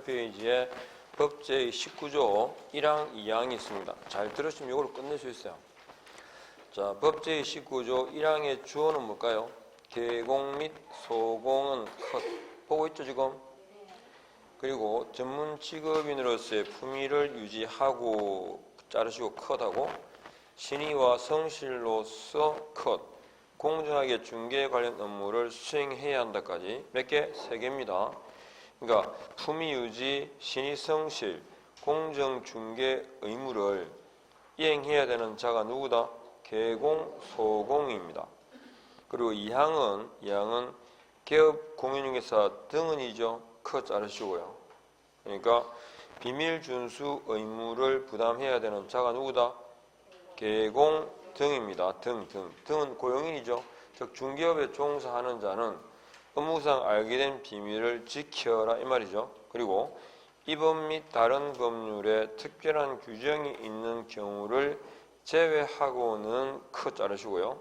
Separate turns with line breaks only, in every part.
페이지에 법제의 19조 1항 2항이 있습니다. 잘 들으시면 이걸 끝낼 수 있어요. 자, 법제의 19조 1항의 주어는 뭘까요? 개공 및 소공은 컷. 보고 있죠 지금? 그리고 전문 직업인으로서의 품위를 유지하고 자르시고 컷하고 신의와 성실로서 컷. 공정하게 중개 관련 업무를 수행해야 한다까지 몇 개? 3개입니다. 그러니까 품위 유지, 신의 성실, 공정 중개 의무를 이행해야 되는 자가 누구다? 개공, 소공입니다. 그리고 2항은 개업 공인중개사 등은이죠. 컷 자르시고요. 그러니까 비밀 준수 의무를 부담해야 되는 자가 누구다? 개공 등입니다. 등은 고용인이죠. 즉 중개업에 종사하는 자는 업무상 알게 된 비밀을 지켜라 이 말이죠. 그리고 이 법 및 다른 법률에 특별한 규정이 있는 경우를 제외하고는 컷 자르시고요.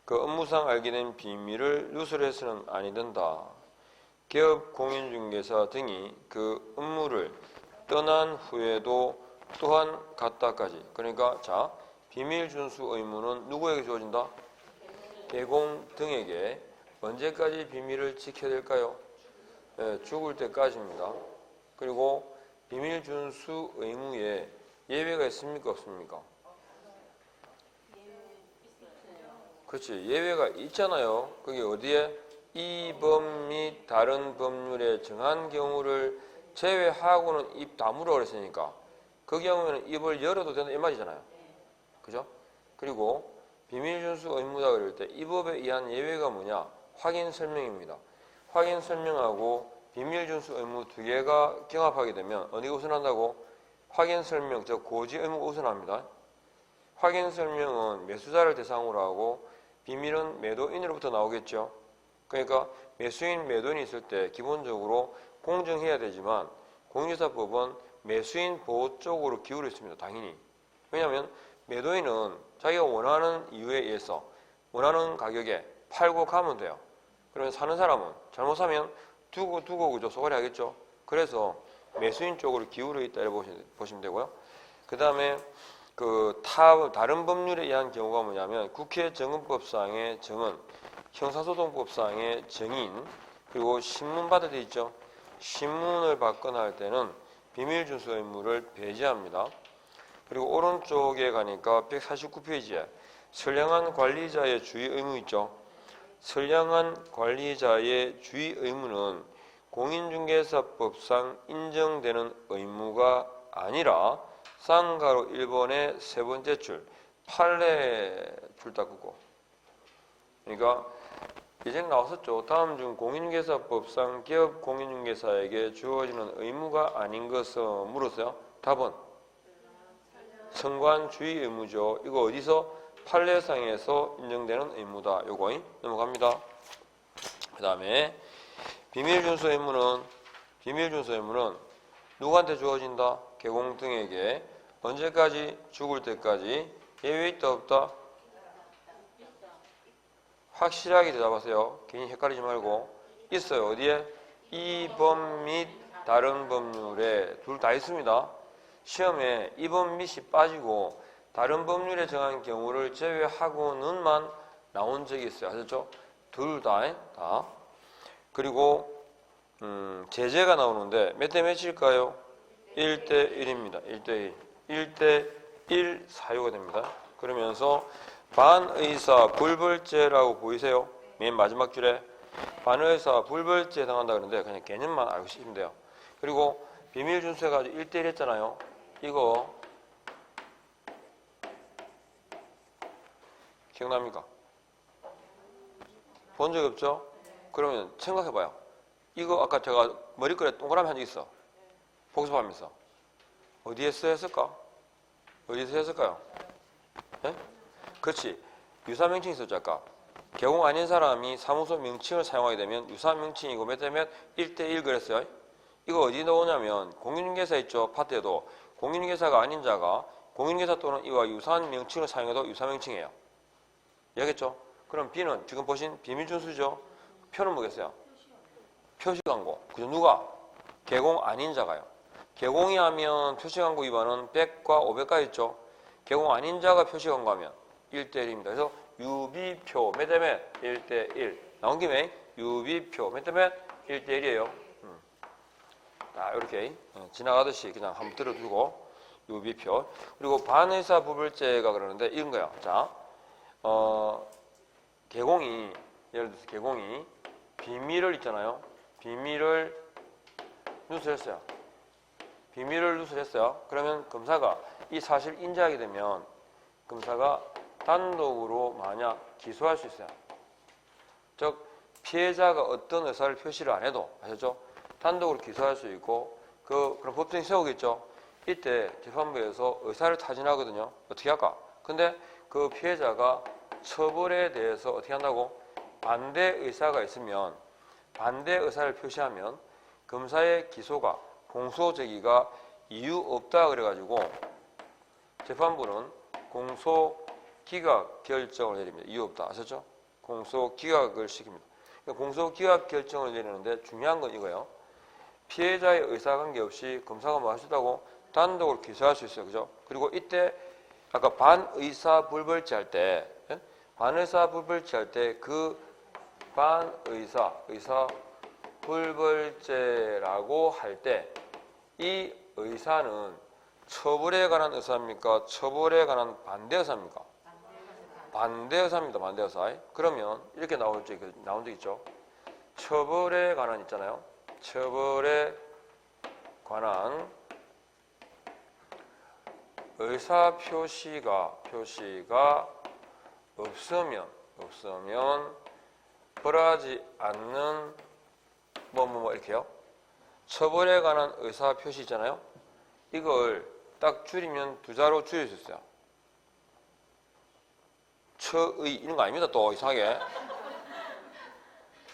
그 업무상 알게 된 비밀을 누설해서는 아니 된다. 개업 공인중개사 등이 그 업무를 떠난 후에도 또한 갖다까지. 그러니까 자, 비밀 준수 의무는 누구에게 주어진다? 개공 등에게 언제까지 비밀을 지켜야 될까요? 네, 죽을 때까지입니다. 그리고 비밀 준수 의무에 예외가 있습니까? 없습니까? 그렇지. 예외가 있잖아요. 그게 어디에? 이 법 및 다른 법률에 정한 경우를 제외하고는 입 다물어 그랬으니까 그 경우에는 입을 열어도 된다 이 말이잖아요. 그죠? 그리고 비밀 준수 의무다 그럴 때 이 법에 의한 예외가 뭐냐? 확인 설명입니다. 확인 설명하고 비밀 준수 의무 두 개가 경합하게 되면 어디가 우선한다고? 확인 설명, 즉 고지 의무가 우선합니다. 확인 설명은 매수자를 대상으로 하고 비밀은 매도인으로부터 나오겠죠. 그러니까 매수인, 매도인이 있을 때 기본적으로 공정해야 되지만 공인중개사법은 매수인 보호 쪽으로 기울어 있습니다. 당연히. 왜냐하면 매도인은 자기가 원하는 이유에 의해서 원하는 가격에 팔고 가면 돼요. 그러면 사는 사람은 잘못 사면 두고 그죠? 소갈이 하겠죠. 그래서 매수인 쪽으로 기울어 있다 이렇게 보시면 되고요. 그 다음에 다른 법률에 의한 경우가 뭐냐면 국회 정은법상의 정은, 형사소송법상의 정인, 그리고 신문 받을 때 있죠. 신문을 받거나 할 때는 비밀 준수 의무를 배제합니다. 그리고 오른쪽에 가니까 149페이지에 선량한 관리자의 주의 의무 있죠. 선량한 관리자의 주의 의무는 공인중개사법상 인정되는 의무가 아니라 쌍가로 1번의 세 번째 줄 판례 줄 닦고. 그러니까 예전에 나왔었죠. 다음 중 공인중개사법상 기업 공인중개사에게 주어지는 의무가 아닌 것을 물었어요. 답은 선관 주의 의무죠. 이거 어디서? 판례상에서 인정되는 의무다. 요거 넘어갑니다. 그 다음에 비밀 준수 의무는 누구한테 주어진다? 개공 등에게 언제까지? 죽을 때까지. 예외 있다 없다? 확실하게 대답하세요. 괜히 헷갈리지 말고. 있어요. 어디에? 이 법 및 다른 법률에 둘 다 있습니다. 시험에 이 법 및이 빠지고 다른 법률에 정한 경우를 제외하고는만 나온 적이 있어요. 아셨죠? 둘 다. 그리고 제재가 나오는데 몇 대 몇일까요? 1대 1입니다. 1대 1. 1대 1 사유가 됩니다. 그러면서 반의사 불벌죄라고 보이세요? 맨 마지막 줄에 반의사 불벌죄에 해당한다 그러는데 그냥 개념만 알고 싶으면 돼요. 그리고 비밀 준수해가지고 1대 1 했잖아요. 이거 기억납니까? 본 적 없죠? 그러면 생각해봐요. 이거 아까 제가 머리글에 동그라미 한 적 있어. 복습하면서. 어디에서 했을까? 어디서 했을까요? 네? 그렇지. 유사명칭이 있었죠 아까. 개공 아닌 사람이 사무소 명칭을 사용하게 되면 유사명칭이고 몇 대 몇? 1대 1 그랬어요. 이거 어디 나오냐면 공인중개사 있죠. 파트에도 공인중개사가 아닌 자가 공인중개사 또는 이와 유사한 명칭을 사용해도 유사명칭이에요. 이해하겠죠? 그럼 B는 지금 보신 비밀준수죠. 표는 뭐겠어요? 표시광고. 그죠? 누가? 개공 아닌 자가요. 개공이 하면 표시광고 위반은 100과 500가 있죠. 개공 아닌 자가 표시광고하면 1대1입니다. 그래서 유비표 몇 대 몇? 1대1. 나온 김에 유비표 몇 대 몇? 1대1이에요. 자, 이렇게 지나가듯이 그냥 한번 들어두고 유비표. 그리고 반의사 부불제가 그러는데 이런 거야. 자, 개공이 예를 들어서 개공이 비밀을 있잖아요. 비밀을 누설했어요. 비밀을 누설했어요. 그러면 검사가 이 사실 인지하게 되면 검사가 단독으로 만약 기소할 수 있어요. 즉 피해자가 어떤 의사를 표시를 안 해도 아셨죠? 단독으로 기소할 수 있고 그럼 법정에 세우겠죠. 이때 재판부에서 의사를 타진하거든요. 어떻게 할까? 근데 그 피해자가 처벌에 대해서 어떻게 한다고? 반대 의사가 있으면 반대 의사를 표시하면 검사의 기소가 공소 제기가 이유 없다 그래가지고 재판부는 공소 기각 결정을 내립니다. 이유 없다. 아셨죠? 공소 기각을 시킵니다. 그러니까 공소 기각 결정을 내리는데 중요한 건 이거예요. 피해자의 의사 관계없이 검사가 뭐 할 수 있다고? 단독으로 기소할 수 있어요. 그죠? 그리고 이때 아까 반의사 불벌지 할 때 반의사 불벌지 할 때 그 반의사 불벌죄라고 할 때 이 의사는 처벌에 관한 의사입니까? 처벌에 관한 반대 의사입니까? 반대 의사입니다. 반대 의사. 그러면 이렇게 나온 적 있죠. 처벌에 관한 있잖아요. 처벌에 관한 의사 표시가 없으면 벌하지 않는 뭐 이렇게요. 처벌에 관한 의사 표시 있잖아요. 이걸 딱 줄이면 두 자로 줄일 수 있어요. 처의 이런 거 아닙니다. 또 이상하게.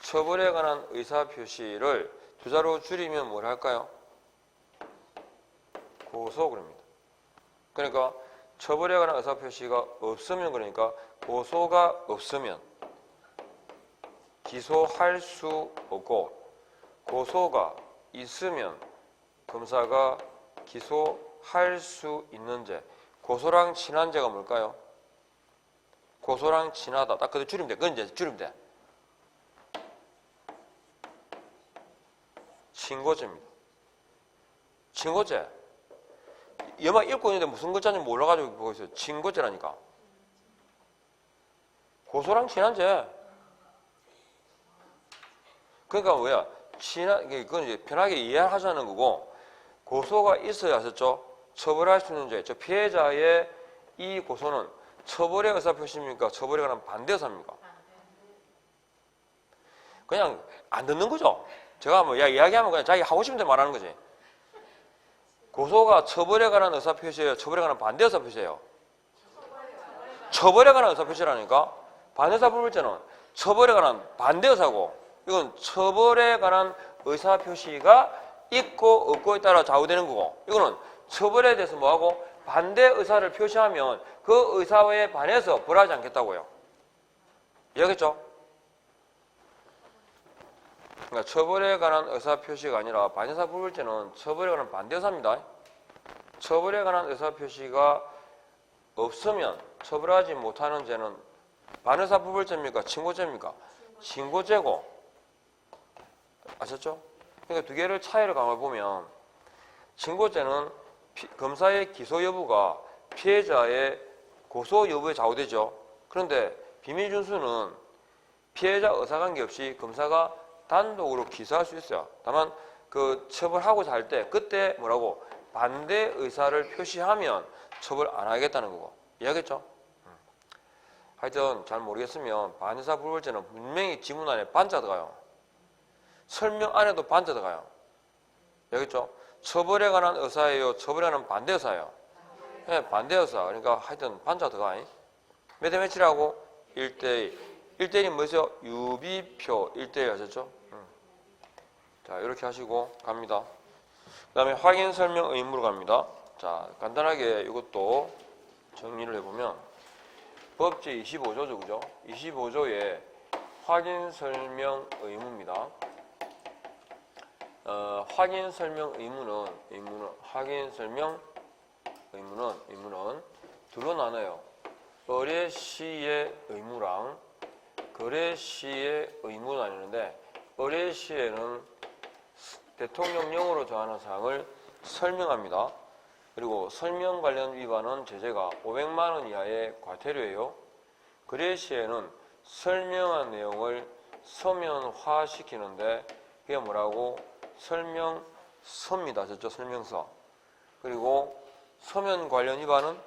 처벌에 관한 의사 표시를 두 자로 줄이면 뭘 할까요? 고소 그럽니다. 그러니까 처벌에 관한 의사 표시가 없으면 그러니까 고소가 없으면 기소할 수 없고 고소가 있으면 검사가 기소할 수 있는 죄. 고소랑 친한 죄가 뭘까요? 고소랑 친하다. 딱 그대로 줄이면 돼. 그건 이제 줄이면 돼. 친고죄입니다. 친고죄. 여막 읽고 있는데 무슨 글자인지 몰라가지고 보고 있어요. 친고죄라니까. 고소랑 친한 죄. 그러니까 뭐야? 그건 이제 편하게 이해하자는 거고, 고소가 있어야 하셨죠? 처벌할 수 있는 죄. 저 피해자의 이 고소는 처벌의 의사표시입니까? 처벌에 관한 반대 의사입니까? 그냥 안 듣는 거죠? 제가 뭐 이야기하면 그냥 자기 하고 싶은 대로 말하는 거지. 고소가 처벌에 관한 의사표시예요? 처벌에 관한 반대 의사표시예요? 처벌에 관한 의사표시라니까? 반의사 불벌죄는 처벌에 관한 반대 의사고, 이건 처벌에 관한 의사표시가 있고 없고에 따라 좌우되는 거고, 이거는 처벌에 대해서 뭐하고 반대 의사를 표시하면 그 의사에 반해서 벌하지 않겠다고요. 이해하겠죠? 그러니까 처벌에 관한 의사표시가 아니라 반의사 불벌죄는 처벌에 관한 반대 의사입니다. 처벌에 관한 의사표시가 없으면 처벌하지 못하는 죄는 반의사 불벌죄입니까? 친고죄입니까? 친고죄고. 아셨죠? 그러니까 두 개를 차이를 가만보면 친고죄는 검사의 기소 여부가 피해자의 고소 여부에 좌우되죠. 그런데 비밀준수는 피해자 의사관계 없이 검사가 단독으로 기소할 수 있어요. 다만 그 처벌하고자 할 때 그때 뭐라고 반대 의사를 표시하면 처벌 안 하겠다는 거고. 이해하겠죠? 하여튼 잘 모르겠으면 반의사 불벌죄는 분명히 지문 안에 반자 들어가요. 설명 안에도 반자 들어가요. 이해하겠죠? 처벌에 관한 의사예요? 처벌에 관한 반대 의사예요? 네, 반대 의사. 그러니까 하여튼 반자 들어가. 몇 대 몇이라고? 1대1. 1대1이 뭐죠? 유비표 1대1 하셨죠? 자, 이렇게 하시고 갑니다. 그 다음에 확인 설명 의무로 갑니다. 자, 간단하게 이것도 정리를 해보면 법제 25조죠, 그죠? 25조에 확인 설명 의무입니다. 확인 설명 의무는 확인 설명 의무는 둘로 나눠요. 의뢰 시의 의무랑 거래 시의 의무는 아니는데 의뢰 시에는 대통령령으로 정하는 사항을 설명합니다. 그리고 설명 관련 위반은 제재가 500만 원 이하의 과태료예요. 거래 시에는 설명한 내용을 서면화시키는데 그게 뭐라고? 설명서입니다. 저쪽 설명서. 그리고 서면 관련 위반은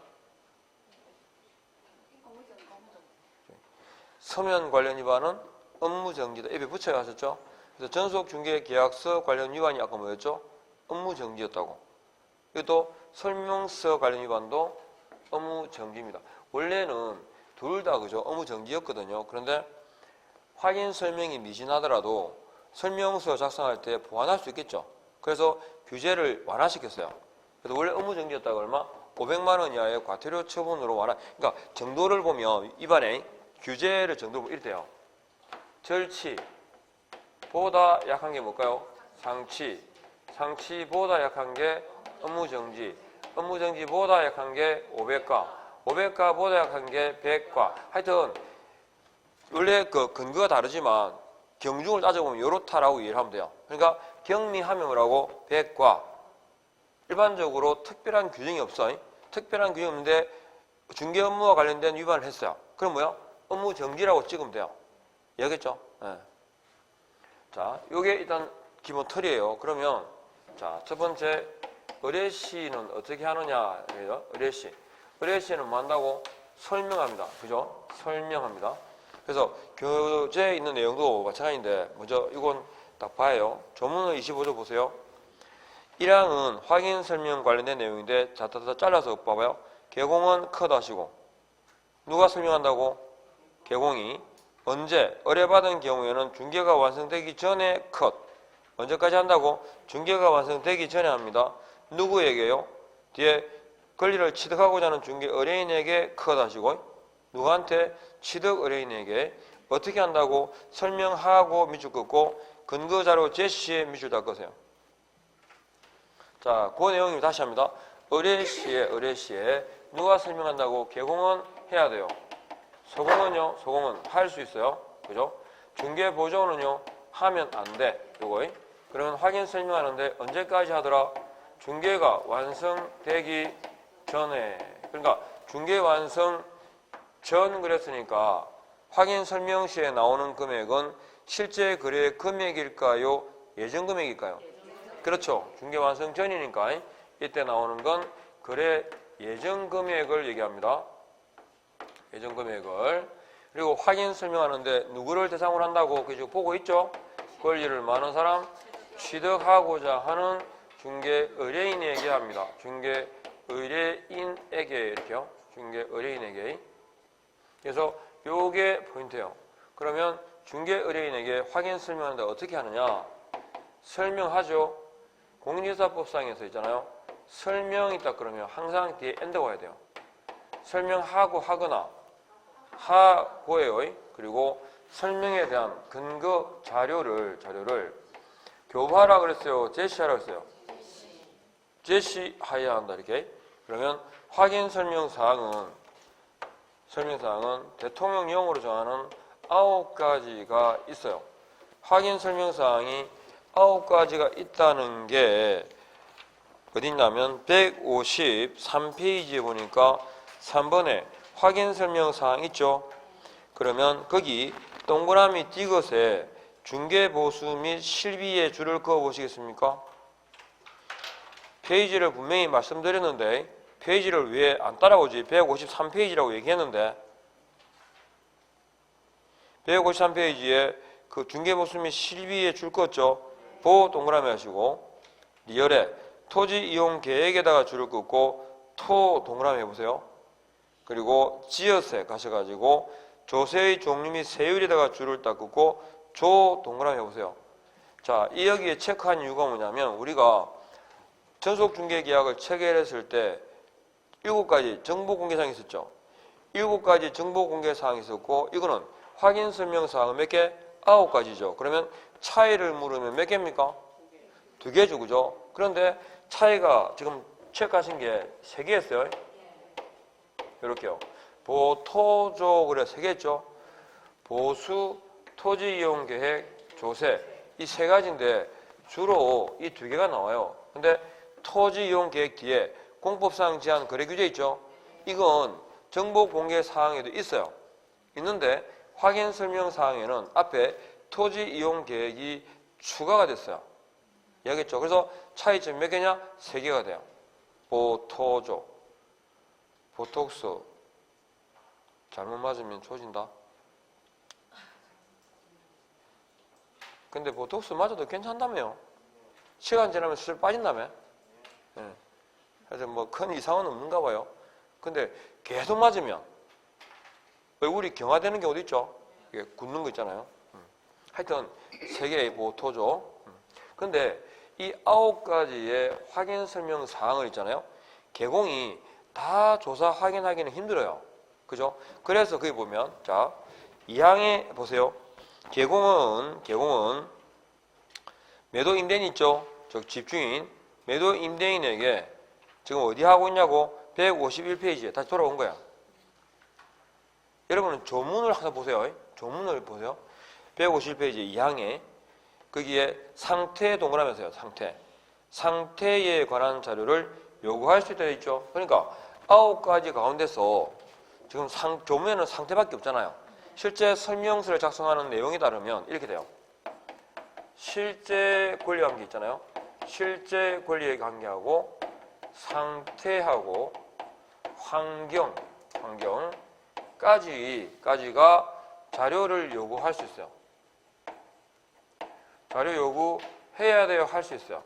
서면 관련 위반은 업무정지다. 입에 붙여야 하셨죠? 그래서 전속중개계약서 관련 위반이 아까 뭐였죠? 업무정지였다고. 이것도 설명서 관련 위반도 업무정지입니다. 원래는 둘 다 그죠? 업무정지였거든요. 그런데 확인 설명이 미진하더라도 설명서 작성할 때 보완할 수 있겠죠. 그래서 규제를 완화시켰어요. 그래서 원래 업무정지였다가 얼마? 500만 원 이하의 과태료 처분으로 완화. 그러니까 정도를 보면 위반의 규제를 정도로 보면 이렇대요. 절치보다 약한 게 뭘까요? 상치보다 약한 게 업무정지, 업무정지보다 약한 게 500가보다 약한 게 100가. 하여튼 원래 그 근거가 다르지만 경중을 따져보면 요렇다라고 이해를 하면 돼요. 그러니까 경미하면 뭐라고? 100과. 일반적으로 특별한 규정이 없어. 특별한 규정이 없는데 중개 업무와 관련된 위반을 했어요. 그럼 뭐야? 업무 정지라고 찍으면 돼요. 이해하겠죠? 네. 자, 요게 일단 기본 틀이에요. 그러면 자, 첫 번째 의뢰 시는 어떻게 하느냐? 의뢰 시는 뭐 한다고? 설명합니다. 그죠? 설명합니다. 그래서 교재에 있는 내용도 마찬가지인데 먼저 이건 딱 봐요. 조문을 25조 보세요. 1항은 확인 설명 관련된 내용인데 자타타 잘라서 봐봐요. 개공은 컷 하시고 누가 설명한다고? 개공이. 언제? 의뢰받은 경우에는 중개가 완성되기 전에 컷. 언제까지 한다고? 중개가 완성되기 전에 합니다. 누구에게요? 뒤에 권리를 취득하고자 하는 중개 의뢰인에게 컷 하시고 누구한테? 취득 의뢰인에게. 어떻게 한다고? 설명하고 밑줄 긋고 근거자료 제시에 밑줄 다 끄세요. 자, 그 내용을 다시 합니다. 의뢰 시에 누가 설명한다고? 개공은 해야 돼요. 소공은 할 수 있어요. 그죠? 중개 보조는요, 하면 안 돼. 요거. 그러면 확인 설명하는데 언제까지 하더라? 중개가 완성되기 전에. 그러니까 중개 완성 전 그랬으니까 확인 설명 시에 나오는 금액은 실제 거래 금액일까요? 예정 금액일까요? 그렇죠. 중개 완성 전이니까 이때 나오는 건 거래 예정 금액을 얘기합니다. 예정 금액을. 그리고 확인 설명하는데 누구를 대상으로 한다고 그죠? 보고 있죠? 권리를 많은 사람 취득하고자 하는 중개 의뢰인에게 합니다. 중개 의뢰인에게 이렇게요. 중개 의뢰인에게. 그래서 요게 포인트예요. 그러면 중개 의뢰인에게 확인 설명하는데 어떻게 하느냐? 설명하죠. 공인중개사법상에서 있잖아요. 설명이 있다 그러면 항상 뒤에 엔드가 와야 돼요. 설명하고 하거나 하고예요. 그리고 설명에 대한 근거 자료를 교부하라 그랬어요? 제시하라 그랬어요? 제시해야 한다 이렇게. 그러면 확인 설명사항은 대통령령으로 정하는 9가지가 있어요. 확인 설명사항이 9가지가 있다는 게 어디 있냐면 153페이지에 보니까 3번에 확인 설명사항 있죠. 그러면 거기 동그라미 띠것에 중개보수 및 실비의 줄을 그어 보시겠습니까? 페이지를 분명히 말씀드렸는데 페이지를 왜 안 따라오지? 153페이지라고 얘기했는데 153페이지에 그 중개보수 및 실비의 줄 껐죠. 보 동그라미 하시고 리얼에 토지 이용 계획에다가 줄을 긋고 토 동그라미 해보세요. 그리고 지어세 가셔가지고 조세의 종류 및 세율에다가 줄을 딱 긋고 조 동그라미 해보세요. 자, 이 여기에 체크한 이유가 뭐냐면 우리가 전속중개계약을 체결했을 때 7가지 정보공개사항이 있었죠. 7가지 정보공개사항이 있었고 이거는 확인설명사항은 몇 개? 9가지죠. 그러면 차이를 물으면 몇 개입니까? 두 개죠, 그죠? 그런데 차이가 지금 체크하신 게 세 개였어요. 이렇게요. 보토조 그래 세 개죠. 보수, 토지 이용 계획, 조세 이 세 가지인데 주로 이 두 개가 나와요. 근데 토지 이용 계획 뒤에 공법상 제한 거래 규제 있죠. 이건 정보 공개 사항에도 있어요. 있는데 확인 설명 사항에는 앞에 토지 이용 계획이 추가가 됐어요. 이해하겠죠? 그래서 차이점이 몇 개냐? 세 개가 돼요. 보토조, 보톡스 잘못 맞으면 조진다. 근데 보톡스 맞아도 괜찮다며요. 시간 지나면 수술 빠진다며. 예. 그래서 뭐 큰 이상은 없는가 봐요. 근데 계속 맞으면 얼굴이 경화되는 경우도 있죠. 이게 굳는 거 있잖아요. 하여튼 세 개의 보토죠. 근데 이 9가지의 확인 설명 사항을 있잖아요. 개공이 다 조사 확인하기는 힘들어요. 그죠? 그래서 거기 보면 자 2항에 보세요. 개공은 매도 임대인 있죠. 즉 집주인 매도 임대인에게 지금 어디 하고 있냐고 151페이지에 다시 돌아온 거야. 여러분은 조문을 하나 보세요. 조문을 보세요. 151페이지 2항에 거기에 상태 동그라면서요. 상태에 관한 자료를 요구할 수 있다고 있죠. 그러니까 9가지 가운데서 지금 조문에는 상태밖에 없잖아요. 실제 설명서를 작성하는 내용에 따르면 이렇게 돼요. 실제 권리관계 있잖아요. 실제 권리의 관계하고 상태하고 환경까지가 자료를 요구할 수 있어요. 자료 요구해야 돼요? 할 수 있어요?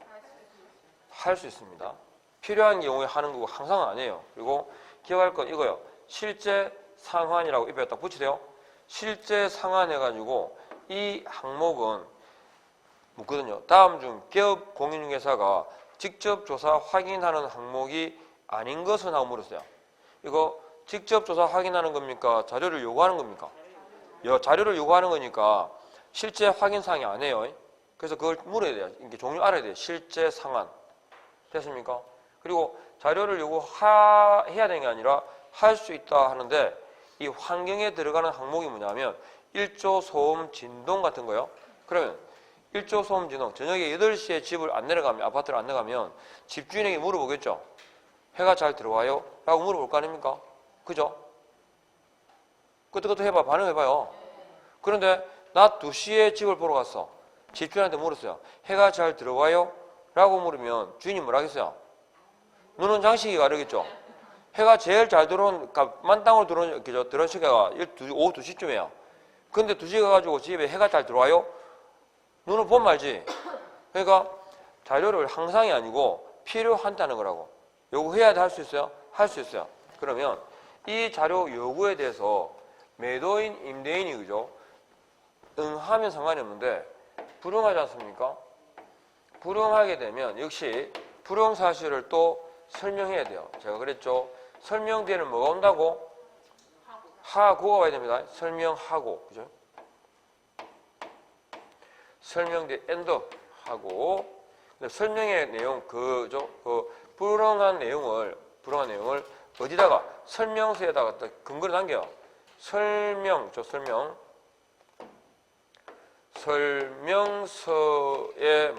할 수 있습니다. 필요한 경우에 하는 거고 항상은 아니에요. 그리고 기억할 건 이거요. 실제 상환이라고 입에 딱 붙이세요. 실제 상환해가지고 이 항목은 묻거든요. 다음 중 기업 공인중개사가 직접 조사 확인하는 항목이 아닌 것은 하고 물었어요. 이거 직접 조사 확인하는 겁니까? 자료를 요구하는 겁니까? 자료를 요구하는 거니까 실제 확인 사항이 아니에요. 그래서 그걸 물어야 돼요. 이게 종류 알아야 돼요. 실제 상환. 됐습니까? 그리고 자료를 요구해야 되는 게 아니라 할 수 있다 하는데 이 환경에 들어가는 항목이 뭐냐면 1조 소음 진동 같은 거요. 그러면 1조 소음 진동 저녁에 8시에 집을 안 내려가면 아파트를 안 내려가면 집주인에게 물어보겠죠. 해가 잘 들어와요? 라고 물어볼 거 아닙니까? 그죠? 그것도 해봐. 반응해봐요. 그런데 낮 2시에 집을 보러 갔어. 집주인한테 물었어요. 해가 잘 들어와요? 라고 물으면 주인이 뭐라 하겠어요? 눈은 장식이 가르겠죠. 해가 제일 잘 들어온, 그러니까 만땅으로 들어온 시기가 오후 2시쯤이에요. 근데 2시에 가가지고 집에 해가 잘 들어와요? 눈을 보면 말지. 그러니까 자료를 항상이 아니고 필요한다는 거라고. 요구해야 돼 할 수 있어요? 할 수 있어요. 그러면 이 자료 요구에 대해서 매도인, 임대인이 그죠? 응하면 상관이 없는데 불응하지 않습니까? 불응하게 되면 역시 불응 사실을 또 설명해야 돼요. 제가 그랬죠. 설명 뒤에는 뭐가 온다고? 하고가 와야 됩니다. 설명하고, 그죠? 설명 뒤에 end 하고, 설명의 내용, 불응한 내용을 어디다가? 설명서에다가 근거를 남겨요. 설명서에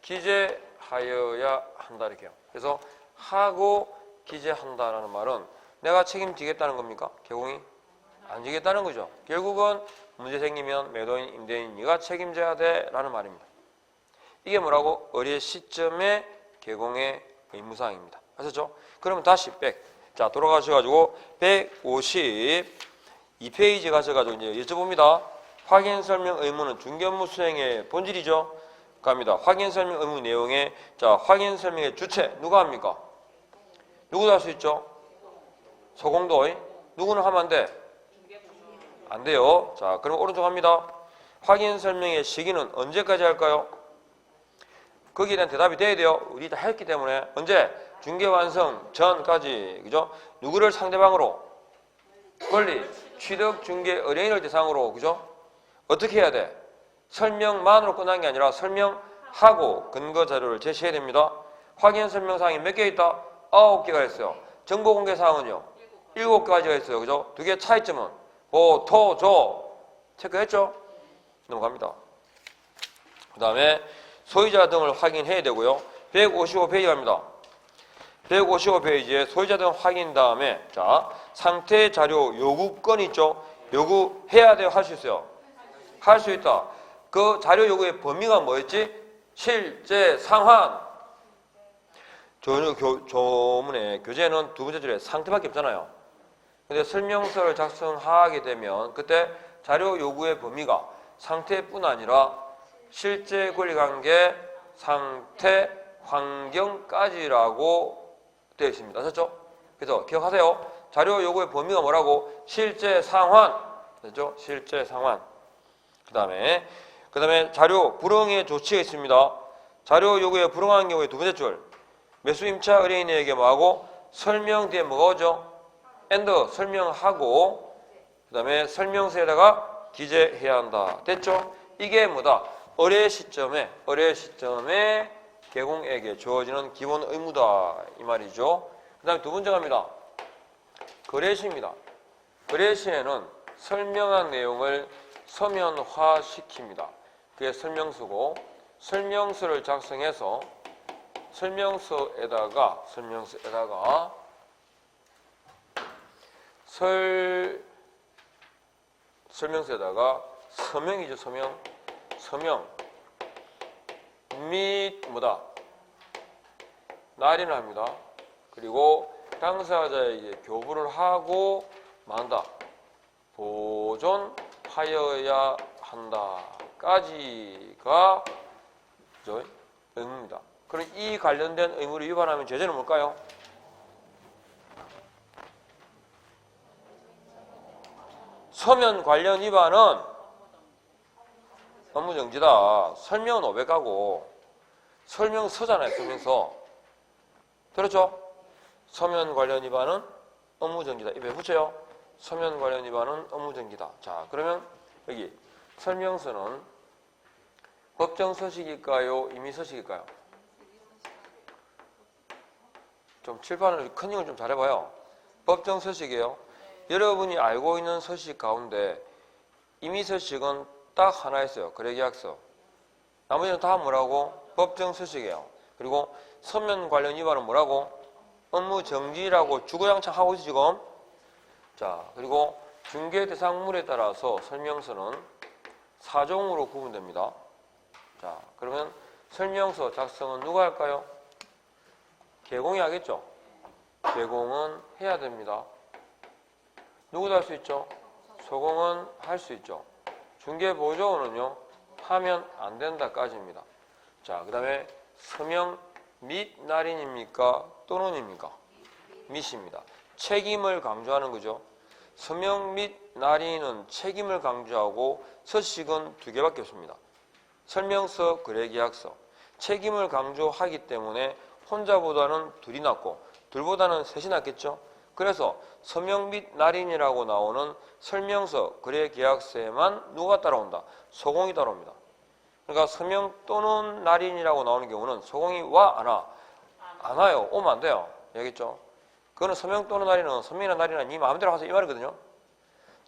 기재하여야 한다, 이렇게요. 그래서 하고 기재한다라는 말은 내가 책임지겠다는 겁니까? 개공이? 안 지겠다는 거죠. 결국은 문제 생기면 매도인, 임대인 네가 책임져야 돼 라는 말입니다. 이게 뭐라고? 의뢰 시점의 개공의 의무사항입니다. 아셨죠? 그러면 다시 자, 돌아가셔가지고 152페이지 가셔가지고 이제 여쭤봅니다. 확인 설명 의무는 중개업무 수행의 본질이죠. 갑니다. 확인 설명 의무 내용에 자, 확인 설명의 주체 누가 합니까? 누구도 할 수 있죠? 소공도. 누구는 하면 안 돼? 안 돼요. 자, 그럼 오른쪽 합니다. 확인 설명의 시기는 언제까지 할까요? 거기에 대한 대답이 돼야 돼요. 우리 다 했기 때문에 언제? 중개 완성 전까지. 그죠? 누구를 상대방으로? 권리, 취득, 중개, 의뢰인을 대상으로. 그죠? 어떻게 해야 돼? 설명만으로 끝난 게 아니라 설명하여야 하고 근거 자료를 제시해야 됩니다. 확인 설명사항이 몇 개 있다? 9개가 있어요. 정보 공개 사항은요? 7가지가 있어요. 그죠? 두 개 차이점은 보, 토, 조 체크했죠? 넘어갑니다. 그 다음에 소유자 등을 확인해야 되고요. 155페이지 갑니다. 155페이지에 소유자 등 확인 다음에 자 상태 자료 요구권 있죠? 요구해야 돼요? 할 수 있어요? 할 수 있다. 그 자료 요구의 범위가 뭐였지? 실제 상환. 조문의 교재는 두 번째 줄에 상태밖에 없잖아요. 근데 설명서를 작성하게 되면 그때 자료 요구의 범위가 상태뿐 아니라 실제 권리관계, 상태, 환경까지라고 되어 있습니다. 아셨죠? 그래서 기억하세요. 자료 요구의 범위가 뭐라고? 실제 상환. 됐죠? 실제 상환. 그 다음에 자료 불응의 조치가 있습니다. 자료 요구에 불응한 경우에 두 번째 줄. 매수 임차 의뢰인에게 뭐하고? 설명 뒤에 뭐가 오죠? and 설명하고 그 다음에 설명서에다가 기재해야 한다. 됐죠? 이게 뭐다? 의뢰 시점에 개공에게 주어지는 기본 의무다. 이 말이죠. 그 다음에 두 번째 갑니다. 거래시입니다. 거래시에는 설명한 내용을 서면화시킵니다. 그게 설명서고 설명서를 작성해서 설명서에다가 서명이죠. 서명 및 뭐다? 날인을 합니다. 그리고 당사자에게 교부를 하고 만다. 보존하여야 한다까지가 의무입니다. 그럼 이 관련된 의무를 위반하면 제재는 뭘까요? 서면 관련 위반은 업무정지다. 설명은 500하고 설명서잖아요. 설명서. 그렇죠? 서면 관련 위반은 업무정지다. 입에 붙여요. 서면 관련 위반은 업무정지다. 자, 그러면 여기 설명서는 법정서식일까요? 임의서식일까요? 좀 칠판을 컨닝을 좀 잘해봐요. 법정서식이에요. 여러분이 알고 있는 서식 가운데 임의서식은 딱 하나 있어요. 거래계약서. 나머지는 다 뭐라고? 법정서식이에요. 그리고 서면 관련 위반은 뭐라고? 업무정지라고 주구장창 하고 있어 지금. 자, 그리고 중개 대상물에 따라서 설명서는 4종으로 구분됩니다. 자, 그러면 설명서 작성은 누가 할까요? 개공이 하겠죠. 개공은 해야 됩니다. 누구도 할 수 있죠? 소공은 할 수 있죠. 중개보조원은요 하면 안 된다까지입니다. 자, 그 다음에 서명 및 날인입니까? 또는입니까? 밋입니다. 책임을 강조하는 거죠. 서명 및 날인은 책임을 강조하고 서식은 두 개밖에 없습니다. 설명서, 거래계약서. 책임을 강조하기 때문에 혼자보다는 둘이 낫고 둘보다는 셋이 낫겠죠. 그래서 서명 및 날인이라고 나오는 설명서, 거래계약서에만 누가 따라온다? 소공이 따라옵니다. 그러니까 서명 또는 날인이라고 나오는 경우는 소공이 와? 안 와? 안 와요. 오면 안 돼요. 알겠죠? 그거는 서명 또는 날인은 서명이나 날이나 네 마음대로 하세요 이 말이거든요.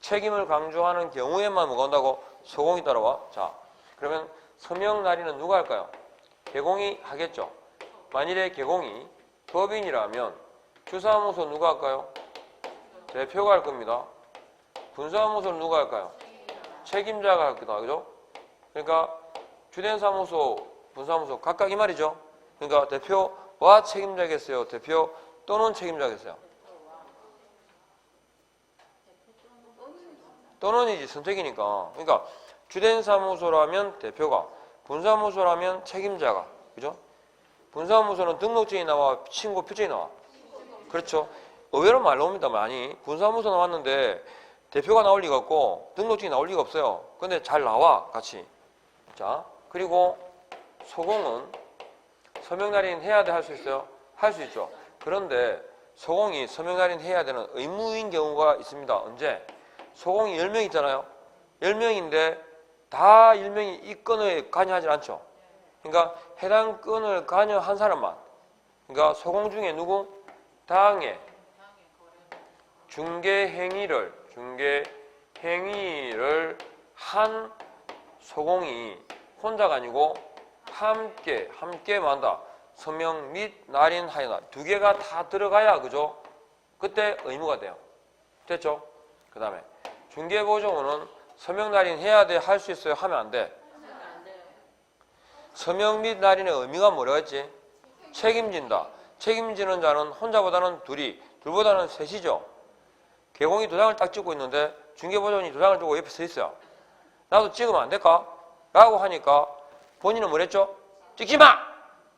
책임을 강조하는 경우에만 뭐가 온다고? 소공이 따라와. 자, 그러면 서명 날인은 누가 할까요? 개공이 하겠죠. 만일에 개공이 법인이라면 주사무소 누가 할까요? 대표가 할 겁니다. 분사무소는 누가 할까요? 책임자가 할 거다. 그죠? 그러니까 주된 사무소, 분사무소 각각 이 말이죠. 그러니까 대표와 책임자겠어요? 대표 또는 책임자겠어요? 또는이지 선택이니까. 그러니까 주된 사무소라면 대표가, 분사무소라면 책임자가. 그죠? 분사무소는 등록증이 나와, 신고 표정이 나와. 그렇죠? 의외로 말 나옵니다. 많이. 분사무소 나왔는데 대표가 나올 리가 없고 등록증이 나올 리가 없어요. 근데 잘 나와 같이. 자, 그리고 소공은 서명날인 해야 돼, 할 수 있어요? 할 수 있죠. 그런데 소공이 서명날인 해야 되는 의무인 경우가 있습니다. 언제? 소공이 10명 있잖아요. 10명인데 다 10명이 이 건에 관여하지 않죠. 그러니까 해당 건을 관여한 사람만. 그러니까 소공 중에 누구? 당해 중개 행위를 한 소공이 혼자가 아니고 함께 만다. 서명 및 날인하여라. 두 개가 다 들어가야 그죠? 그때 의무가 돼요. 됐죠? 그 다음에 중개보증은 서명 날인 해야 돼? 할 수 있어요? 하면 안 돼? 서명 및 날인의 의미가 뭐라고 했지? 책임진다. 책임지는 자는 혼자보다는 둘보다는 셋이죠. 개공이 도장을 딱 찍고 있는데 중개보증이 도장을 주고 옆에 서 있어요. 나도 찍으면 안 될까? 라고 하니까 본인은 뭐랬죠? 찍지 마!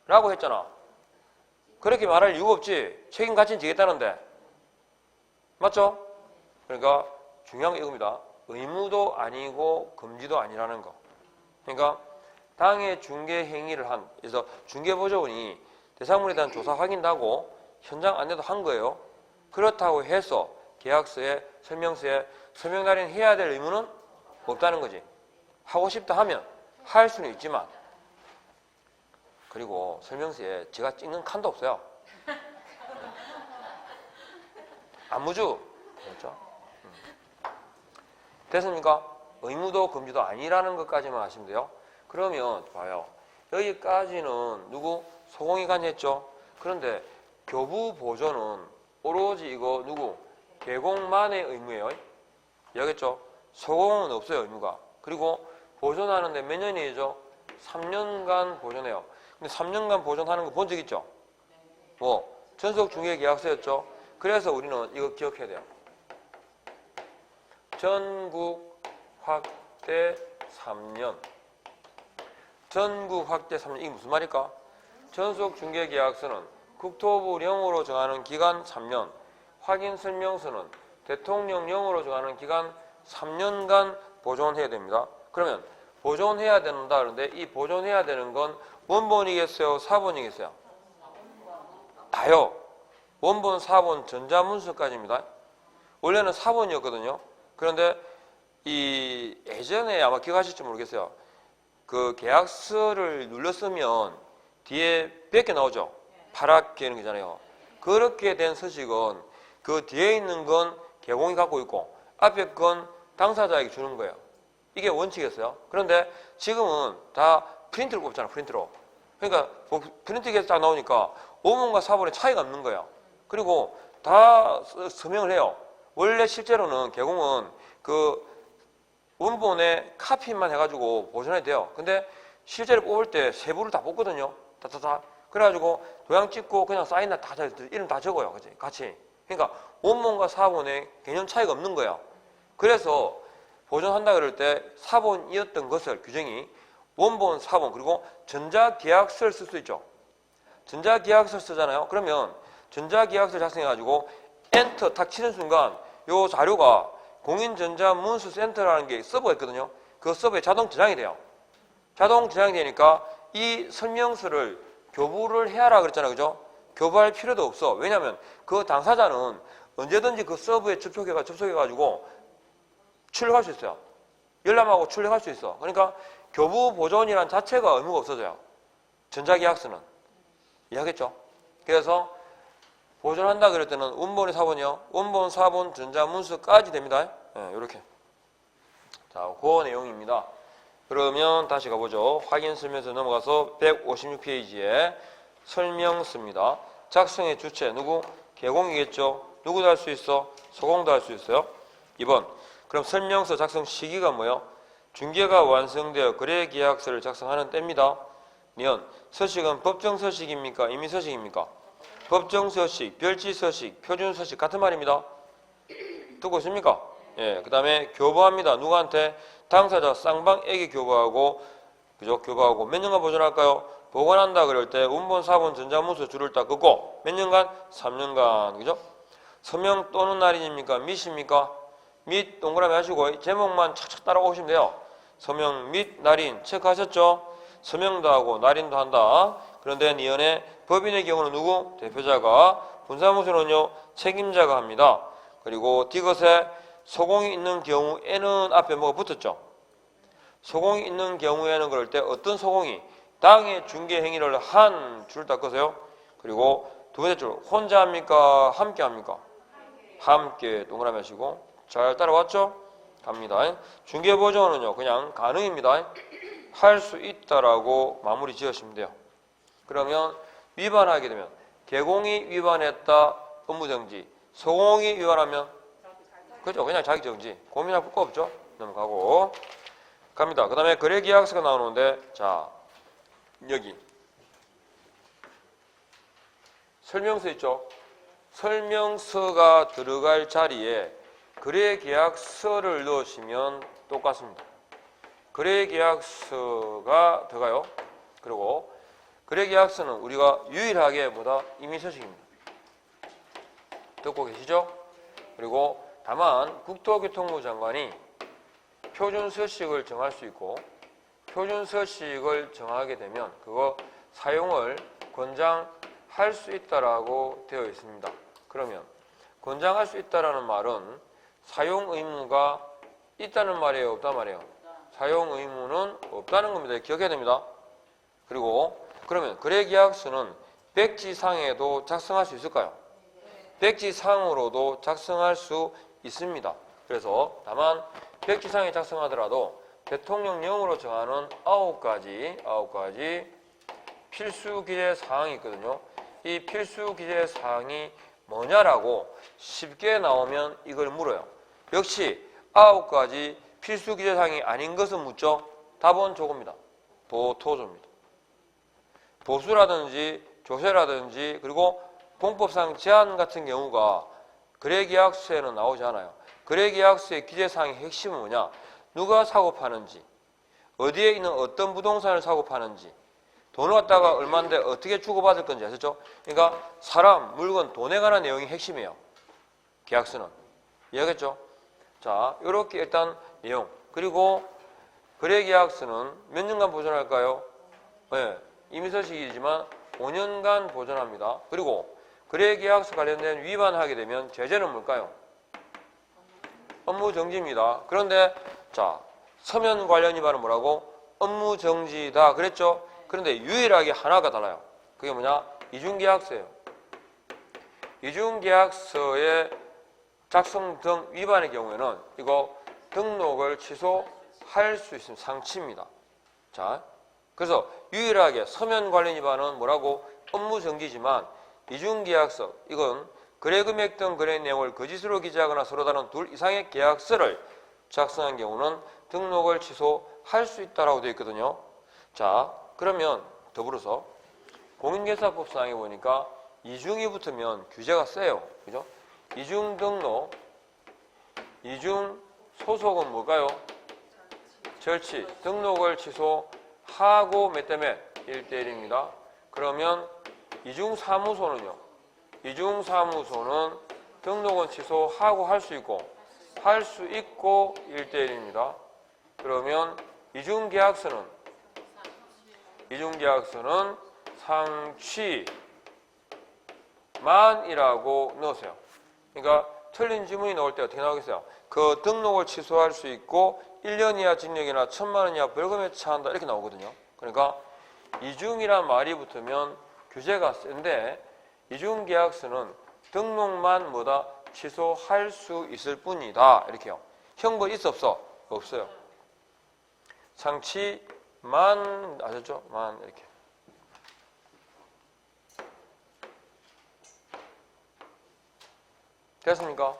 라고 했잖아. 그렇게 말할 이유가 없지. 책임 같이 지겠다는데. 맞죠? 그러니까 중요한 게 이겁니다. 의무도 아니고 금지도 아니라는 거. 그러니까 당해 중개 행위를 한, 그래서 중개보조원이 대상물에 대한 조사 확인도 하고 현장 안내도 한 거예요. 그렇다고 해서 계약서에 설명서에 서명 날인 해야 될 의무는 없다는 거지. 하고 싶다 하면 할 수는 있지만, 그리고 설명서에 제가 찍는 칸도 없어요. 안무주. 그렇죠? 됐습니까? 의무도 금지도 아니라는 것까지만 아시면 돼요. 그러면 봐요. 여기까지는 누구? 소공이 관여했죠. 그런데 교부 보존은 오로지 이거 누구? 개공만의 의무예요. 이해하겠죠? 소공은 없어요, 의무가. 그리고 보존하는데 몇 년이죠? 3년간 보존해요. 근데 3년간 보존하는 거 본 적 있죠? 뭐 전속 중개 계약서였죠. 그래서 우리는 이거 기억해야 돼요. 전국 확대 3년. 전국 확대 3년. 이게 무슨 말일까? 전속 중개 계약서는 국토부령으로 정하는 기간 3년. 확인 설명서는 대통령령으로 정하는 기간 3년간 보존해야 됩니다. 그러면 보존해야 된다 그러는데 이 보존해야 되는 건 원본이겠어요? 사본이겠어요? 다요. 원본, 사본, 전자문서까지입니다. 원래는 사본이었거든요. 그런데 이 예전에 아마 기억하실지 모르겠어요. 그 계약서를 눌렀으면 뒤에 100개 나오죠. 파랗게 있는 거잖아요. 그렇게 된 서식은 그 뒤에 있는 건 개공이 갖고 있고 앞에 건 당사자에게 주는 거예요. 이게 원칙이었어요. 그런데 지금은 다 프린트를 뽑잖아, 프린트로. 그러니까 프린트기에서 딱 나오니까 원본과 사본의 차이가 없는 거예요. 그리고 다 서명을 해요. 원래 실제로는 개공은 그 원본의 카피만 해가지고 보존해야 돼요. 근데 실제로 뽑을 때 세부를 다 뽑거든요. 다다다. 그래가지고 도장 찍고 그냥 사인이나 다 이름 다 적어요. 그치? 같이. 그러니까 원본과 사본의 개념 차이가 없는 거예요. 그래서 보존한다 그럴 때 사본이었던 것을 규정이 원본, 사본 그리고 전자계약서를 쓸 수 있죠. 전자계약서 쓰잖아요. 그러면 전자계약서 작성해가지고 엔터 탁 치는 순간 요 자료가 공인전자문서센터라는 게 서버가 있거든요. 그 서버에 자동 저장이 돼요. 자동 저장이 되니까 이 설명서를 교부를 해야라 그랬잖아요. 그죠? 교부할 필요도 없어. 왜냐하면 그 당사자는 언제든지 그 서버에 접속해가지고 출력할 수 있어요. 열람하고 출력할 수 있어. 그러니까 교부 보존이란 자체가 의무가 없어져요. 전자계약서는. 이해하겠죠? 그래서 보존한다 그럴 때는 원본이 사본이요. 원본, 사본, 전자문서까지 됩니다. 네, 이렇게. 자, 그 내용입니다. 그러면 다시 가보죠. 확인 설명서 넘어가서 156페이지에 설명서입니다. 작성의 주체 누구? 개공이겠죠. 누구도 할 수 있어? 소공도 할 수 있어요. 2번. 그럼 설명서 작성 시기가 뭐예요? 중개가 완성되어 거래계약서를 작성하는 때입니다. 년. 서식은 법정서식입니까? 임의서식입니까? 법정서식, 별지서식, 표준서식 같은 말입니다. 듣고 있습니까? 예, 그 다음에 교부합니다. 누구한테? 당사자 쌍방에게 교부하고, 그죠? 교부하고 몇 년간 보존할까요? 보관한다 그럴 때 원본, 사본, 전자문서 줄을 딱 긋고 몇 년간? 3년간, 그죠? 서명 또는 날인입니까? 밋입니까? 밋 동그라미 하시고 제목만 착착 따라오시면 돼요. 서명 및 날인 체크하셨죠? 서명도 하고 날인도 한다. 그런데 니은의 법인의 경우는 누구? 대표자가. 분사무소는요 책임자가 합니다. 그리고 디귿에 소공이 있는 경우에는 앞에 뭐가 붙었죠? 소공이 있는 경우에는 그럴 때 어떤 소공이? 당해 중개 행위를 한 줄 닦으세요. 그리고 두 번째 줄 혼자 합니까? 함께 합니까? 함께 동그라미 하시고 잘 따라왔죠? 갑니다. 중개 보조는요 그냥 가능입니다. 할 수 있다라고 마무리 지으시면 돼요. 그러면 위반하게 되면 개공이 위반했다 업무정지, 소공이 위반하면 그죠? 그냥 자기정지. 고민할 거 없죠? 넘어가고 갑니다. 그 다음에 거래계약서가 나오는데 자 여기 설명서 있죠? 설명서가 들어갈 자리에 거래계약서를 넣으시면 똑같습니다. 거래계약서가 들어가요. 그리고 거래계약서는 우리가 유일하게 뭐다? 임의서식입니다. 듣고 계시죠? 그리고 다만 국토교통부 장관이 표준서식을 정할 수 있고 표준서식을 정하게 되면 그거 사용을 권장할 수 있다라고 되어 있습니다. 그러면 권장할 수 있다라는 말은 사용 의무가 있다는 말이에요, 없다는 말이에요? 사용 의무는 없다는 겁니다. 기억해야 됩니다. 그리고 그러면 거래계약서는 백지상에도 작성할 수 있을까요? 백지상으로도 작성할 수 있습니다. 그래서 다만 백지상에 작성하더라도 대통령령으로 정하는 9가지 필수 기재 사항이 있거든요. 이 필수 기재 사항이 뭐냐라고 쉽게 나오면 이걸 물어요. 역시 9가지 필수 기재 사항이 아닌 것은 묻죠. 답은 저겁니다. 도토조입니다. 보수라든지 조세라든지 그리고 공법상 제한 같은 경우가 거래계약서에는 나오지 않아요. 거래계약서의 기재사항의 핵심은 뭐냐? 누가 사고 파는지, 어디에 있는 어떤 부동산을 사고 파는지, 돈을 갖다가 얼마인데 어떻게 주고받을 건지 아셨죠? 그러니까 사람, 물건, 돈에 관한 내용이 핵심이에요. 계약서는. 이해하겠죠? 자, 이렇게 일단 내용. 그리고 거래계약서는 몇 년간 보존할까요? 네, 임의서식이지만 5년간 보존합니다. 그리고 거래계약서 관련된 위반하게 되면 제재는 뭘까요? 업무정지입니다. 그런데 자 서면 관련 위반은 뭐라고? 업무정지다 그랬죠? 그런데 유일하게 하나가 달라요. 그게 뭐냐? 이중계약서예요. 이중계약서의 작성 등 위반의 경우에는 이거 등록을 취소할 수 있으면 상치입니다. 자, 그래서 유일하게 서면 관련 위반은 뭐라고? 업무정지지만 이중계약서 이건 거래금액 등 거래 내용을 거짓으로 기재하거나 서로 다른 둘 이상의 계약서를 작성한 경우는 등록을 취소할 수 있다라고 되어 있거든요. 자, 그러면 더불어서 공인계사법상에 보니까 이중이 붙으면 규제가 세요. 그죠? 이중 등록, 이중 소속은 뭘까요? 절치, 등록을 취소하고 몇 대 몇? 1대1입니다. 그러면 이중사무소는요? 이중사무소는 등록은 취소하고 할 수 있고 1대1입니다. 그러면 이중계약서는 상취만이라고 넣으세요. 그러니까 틀린 지문이 나올 때 어떻게 나오겠어요? 그 등록을 취소할 수 있고 1년 이하 징역이나 1,000만 원 이하 벌금에 처한다 이렇게 나오거든요. 그러니까 이중이란 말이 붙으면 규제가 센데 이중계약서는 등록만 뭐다? 취소할 수 있을 뿐이다. 이렇게요. 형벌 있어 없어? 없어요. 상치만 아셨죠? 만 이렇게. 됐습니까?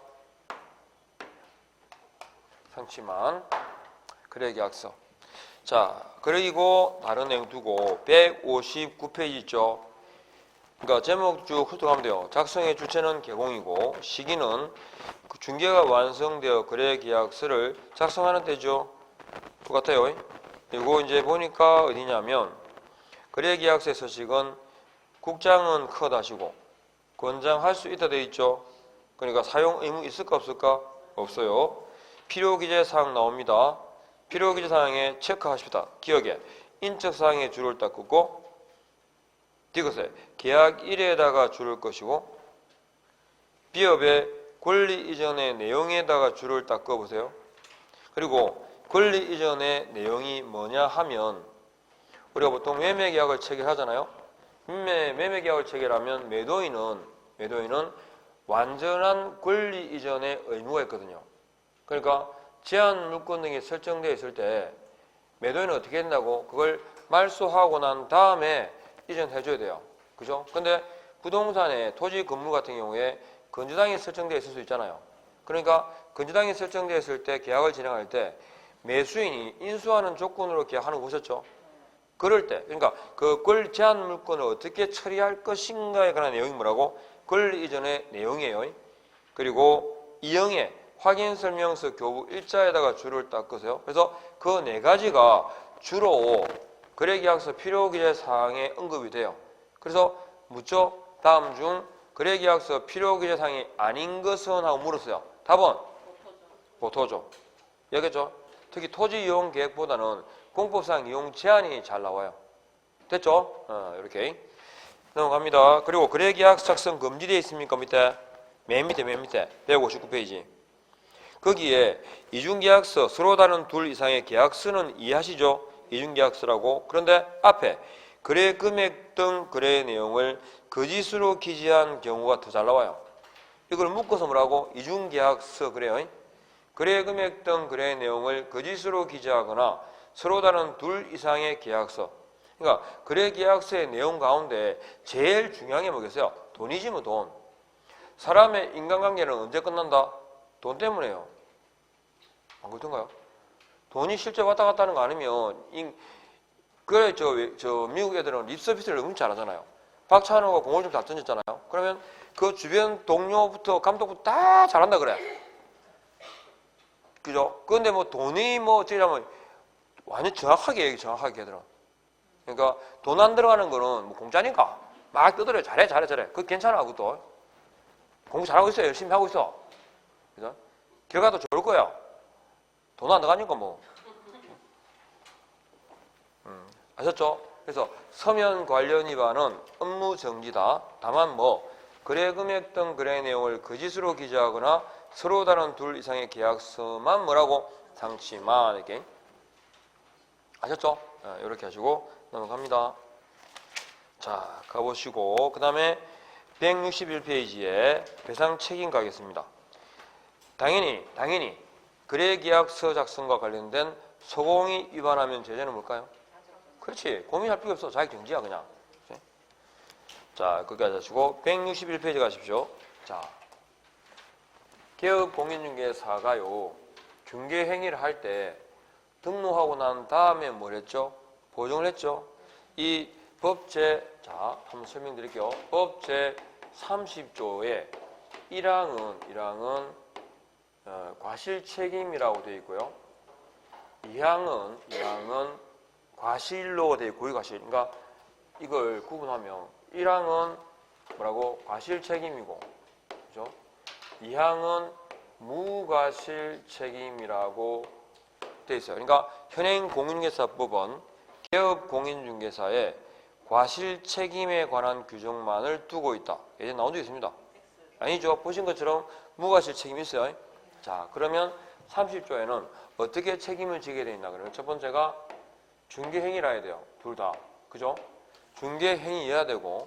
상치만 거래계약서. 자, 그리고 다른 내용 두고 159페이지 있죠? 그러니까 제목 쭉 훑어가면 돼요. 작성의 주체는 개공이고 시기는 중개가 완성되어 거래계약서를 작성하는 때죠. 똑같아요. 그리고 이제 보니까 어디냐면 거래계약서의 서식은 국장은 컷하시고 권장할 수 있다 되어 있죠. 그러니까 사용 의무 있을까 없을까? 없어요. 필요기재사항 나옵니다. 필요기재사항에 체크하십시다. 기억에 인적사항에 줄을 딱 긋고 디귿에 계약 일에다가 줄을 것이고 비업의 권리 이전의 내용에다가 줄을 딱 꺼보세요. 그리고 권리 이전의 내용이 뭐냐 하면 우리가 보통 매매계약을 체결하잖아요. 매매계약을 체결하면 매도인은 완전한 권리 이전의 의무가 있거든요. 그러니까 제한 물권 등이 설정되어 있을 때 매도인은 어떻게 된다고? 그걸 말소하고 난 다음에 이전해줘야 돼요. 그죠? 근데 부동산의 토지 건물 같은 경우에 건조당이 설정되어 있을 수 있잖아요. 그러니까 건조당이 설정되어 있을 때 계약을 진행할 때 매수인이 인수하는 조건으로 계약하는 거 보셨죠? 그럴 때, 그러니까 그 제한 물권을 어떻게 처리할 것인가에 관한 내용이 뭐라고? 권리 이전의 내용이에요. 그리고 2형의 확인설명서 교부 일자에다가 줄을 닦으세요. 그래서 그 네 가지가 주로 거래계약서 필요기재 사항에 언급이 돼요. 그래서 묻죠? 다음 중 거래계약서 필요기재 사항이 아닌 것은 하고 물었어요. 답은? 보토죠. 여기죠? 특히 토지 이용 계획보다는 공법상 이용 제한이 잘 나와요. 됐죠? 이렇게 넘어갑니다. 그리고 거래계약 작성 금지되어 있습니까? 밑에 맨 밑에 159페이지. 거기에 이중계약서 서로 다른 둘 이상의 계약서는 이해하시죠? 이중계약서라고. 그런데 앞에 거래 금액 등 거래 내용을 거짓으로 기재한 경우가 더 잘 나와요. 이걸 묶어서 뭐라고? 이중계약서 그래요. 거래 금액 등 거래 내용을 거짓으로 기재하거나 서로 다른 둘 이상의 계약서. 그러니까 거래 계약서의 내용 가운데 제일 중요한 게 뭐겠어요? 돈이지 뭐 돈. 사람의 인간관계는 언제 끝난다? 돈 때문에요. 안 그렇던가요? 돈이 실제 왔다 갔다 하는 거 아니면 그래 저 미국 애들은 립서비스를 너무 잘하잖아요. 박찬호가 공을 좀 잘 던졌잖아요. 그러면 그 주변 동료부터 감독부터 다 잘한다 그래. 그죠? 그런데 뭐 돈이 뭐 어쩌냐면 완전 정확하게 얘기 정확하게 하더라. 그러니까 돈 안 들어가는 거는 뭐 공짜니까 막 떠들어요. 잘해. 그거 괜찮아 그것도. 공부 잘하고 있어. 열심히 하고 있어. 그죠? 결과도 좋을 거야. 돈 안 들어가니까 뭐. 아셨죠? 그래서 서면 관련 위반은 업무 정지다. 다만 뭐 거래 금액 등 거래 내용을 거짓으로 기재하거나 서로 다른 둘 이상의 계약서만 뭐라고? 상치만 이렇게. 아셨죠? 이렇게 하시고 넘어갑니다. 자, 가보시고 그 다음에 161페이지에 배상 책임 가겠습니다. 당연히 거래계약서 작성과 관련된 소공이 위반하면 제재는 뭘까요? 그렇지. 고민할 필요 없어. 자격정지야 그냥. 그렇지? 자, 거기까지 하시고 161페이지 가십시오. 자, 개업공인중개사가요 중개행위를 할 때 등록하고 난 다음에 뭘 했죠? 보증을 했죠. 이 자, 한번 설명드릴게요. 법 제 30조의 1항은 과실책임이라고 되어 있고요. 2항은 과실로 되어 있고 고의과실. 그러니까 이걸 구분하면 1항은 뭐라고? 과실책임이고, 그죠? 2항은 무과실책임이라고 되어 있어요. 그러니까 현행 공인중개사법은 개업공인중개사의 과실책임에 관한 규정만을 두고 있다. 예전에 나온 적이 있습니다. 아니죠. 보신 것처럼 무과실책임이 있어요. 자, 그러면 30조에는 어떻게 책임을 지게 되어 있나? 그러면 첫 번째가 중개행위라 해야 돼요. 둘 다. 그죠? 중개행위여야 되고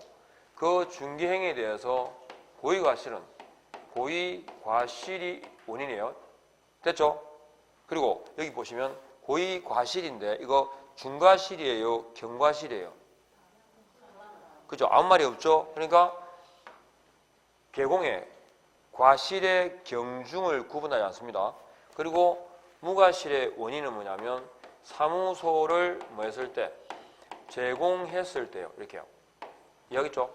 그 중개행위에 대해서 고의과실이 원인이에요. 됐죠? 그리고 여기 보시면 고의과실인데 이거 중과실이에요? 경과실이에요? 그죠? 아무 말이 없죠? 그러니까 개공의 과실의 경중을 구분하지 않습니다. 그리고 무과실의 원인은 뭐냐면 사무소를 뭐 했을 때? 제공했을 때요. 이렇게요. 이해하겠죠?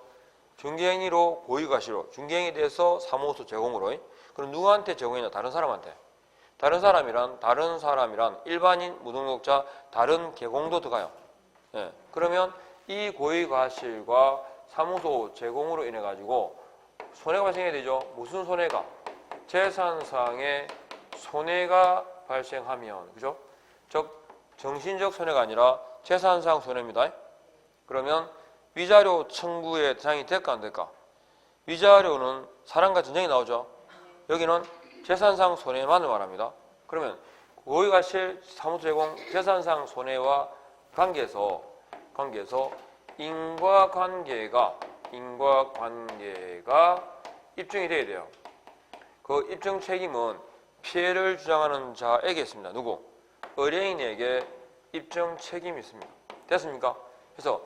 중개행위로 고의과실로 중개행위에 대해서 사무소 제공으로. 그럼 누구한테 제공했냐? 다른 사람한테. 다른 사람이란 일반인, 무등록자, 다른 개공도 들어가요. 예. 그러면 이 고의과실과 사무소 제공으로 인해 가지고 손해가 발생해야 되죠. 무슨 손해가? 재산상의 손해가 발생하면, 그죠? 즉 정신적 손해가 아니라 재산상 손해입니다. 그러면 위자료 청구의 대상이 될까 안 될까? 위자료는 사람과 전쟁이 나오죠. 여기는 재산상 손해만을 말합니다. 그러면 고의과실, 사무소 제공, 재산상 손해와 관계에서 관계에서 인과관계가 입증이 돼야 돼요. 그 입증 책임은 피해를 주장하는 자에게 있습니다. 누구? 의뢰인에게 입증 책임이 있습니다. 됐습니까? 그래서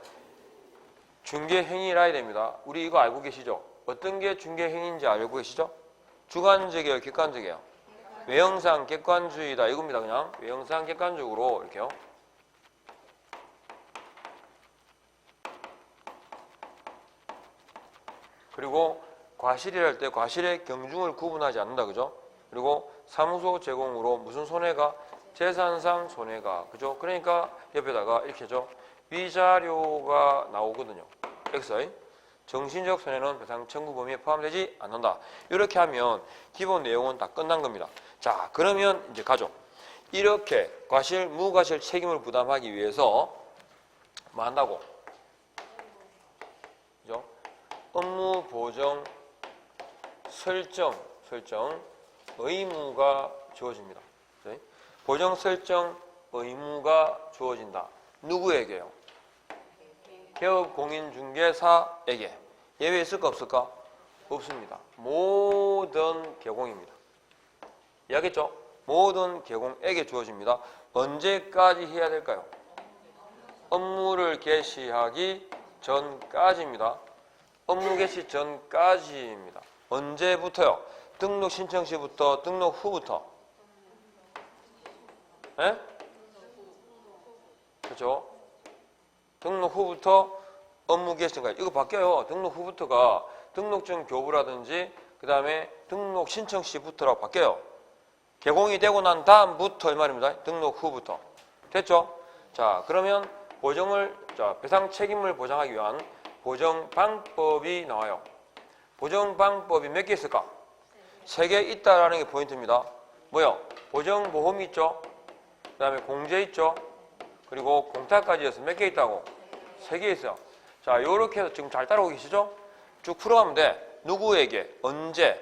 중개행위라 해야 됩니다. 우리 이거 알고 계시죠? 어떤 게 중개행위인지 알고 계시죠? 주관적이에요, 객관적이에요? 외형상 객관주의다 이겁니다. 그냥 외형상 객관적으로 이렇게요. 그리고 과실이랄 때 과실의 경중을 구분하지 않는다. 그죠? 그리고 사무소 제공으로 무슨 손해가? 재산상 손해가. 그죠? 그러니까 옆에다가 이렇게죠. 위자료가 나오거든요. X. 정신적 손해는 배상 청구 범위에 포함되지 않는다. 이렇게 하면 기본 내용은 다 끝난 겁니다. 자, 그러면 이제 가죠. 이렇게 과실, 무과실 책임을 부담하기 위해서 뭐 한다고? 그죠? 업무 보정 설정 의무가 주어집니다. 보정 설정 의무가 주어진다. 누구에게요? 개업공인중개사에게. 예외 있을까 없을까? 없습니다. 모든 개공입니다. 이해하겠죠? 모든 개공에게 주어집니다. 언제까지 해야 될까요? 업무를 개시하기 전까지입니다. 업무 개시 전까지입니다. 언제부터요? 등록 신청 시부터, 등록 후부터. 예? 그렇죠? 등록 후부터 업무 개시 전까지. 이거 바뀌어요. 등록 후부터가 등록증 교부라든지 그 다음에 등록 신청 시부터라고 바뀌어요. 개공이 되고 난 다음부터 이 말입니다. 등록 후부터. 됐죠? 자, 그러면 배상 책임을 보장하기 위한 보정 방법이 나와요. 보정 방법이 몇 개 있을까? 3개 있다라는 게 포인트입니다. 뭐요? 보정 보험이 있죠? 그 다음에 공제 있죠? 그리고 공탁까지 해서 몇 개 있다고? 3개 있어요. 자, 요렇게 해서 지금 잘 따라오고 계시죠? 쭉 풀어가면 돼. 누구에게? 언제?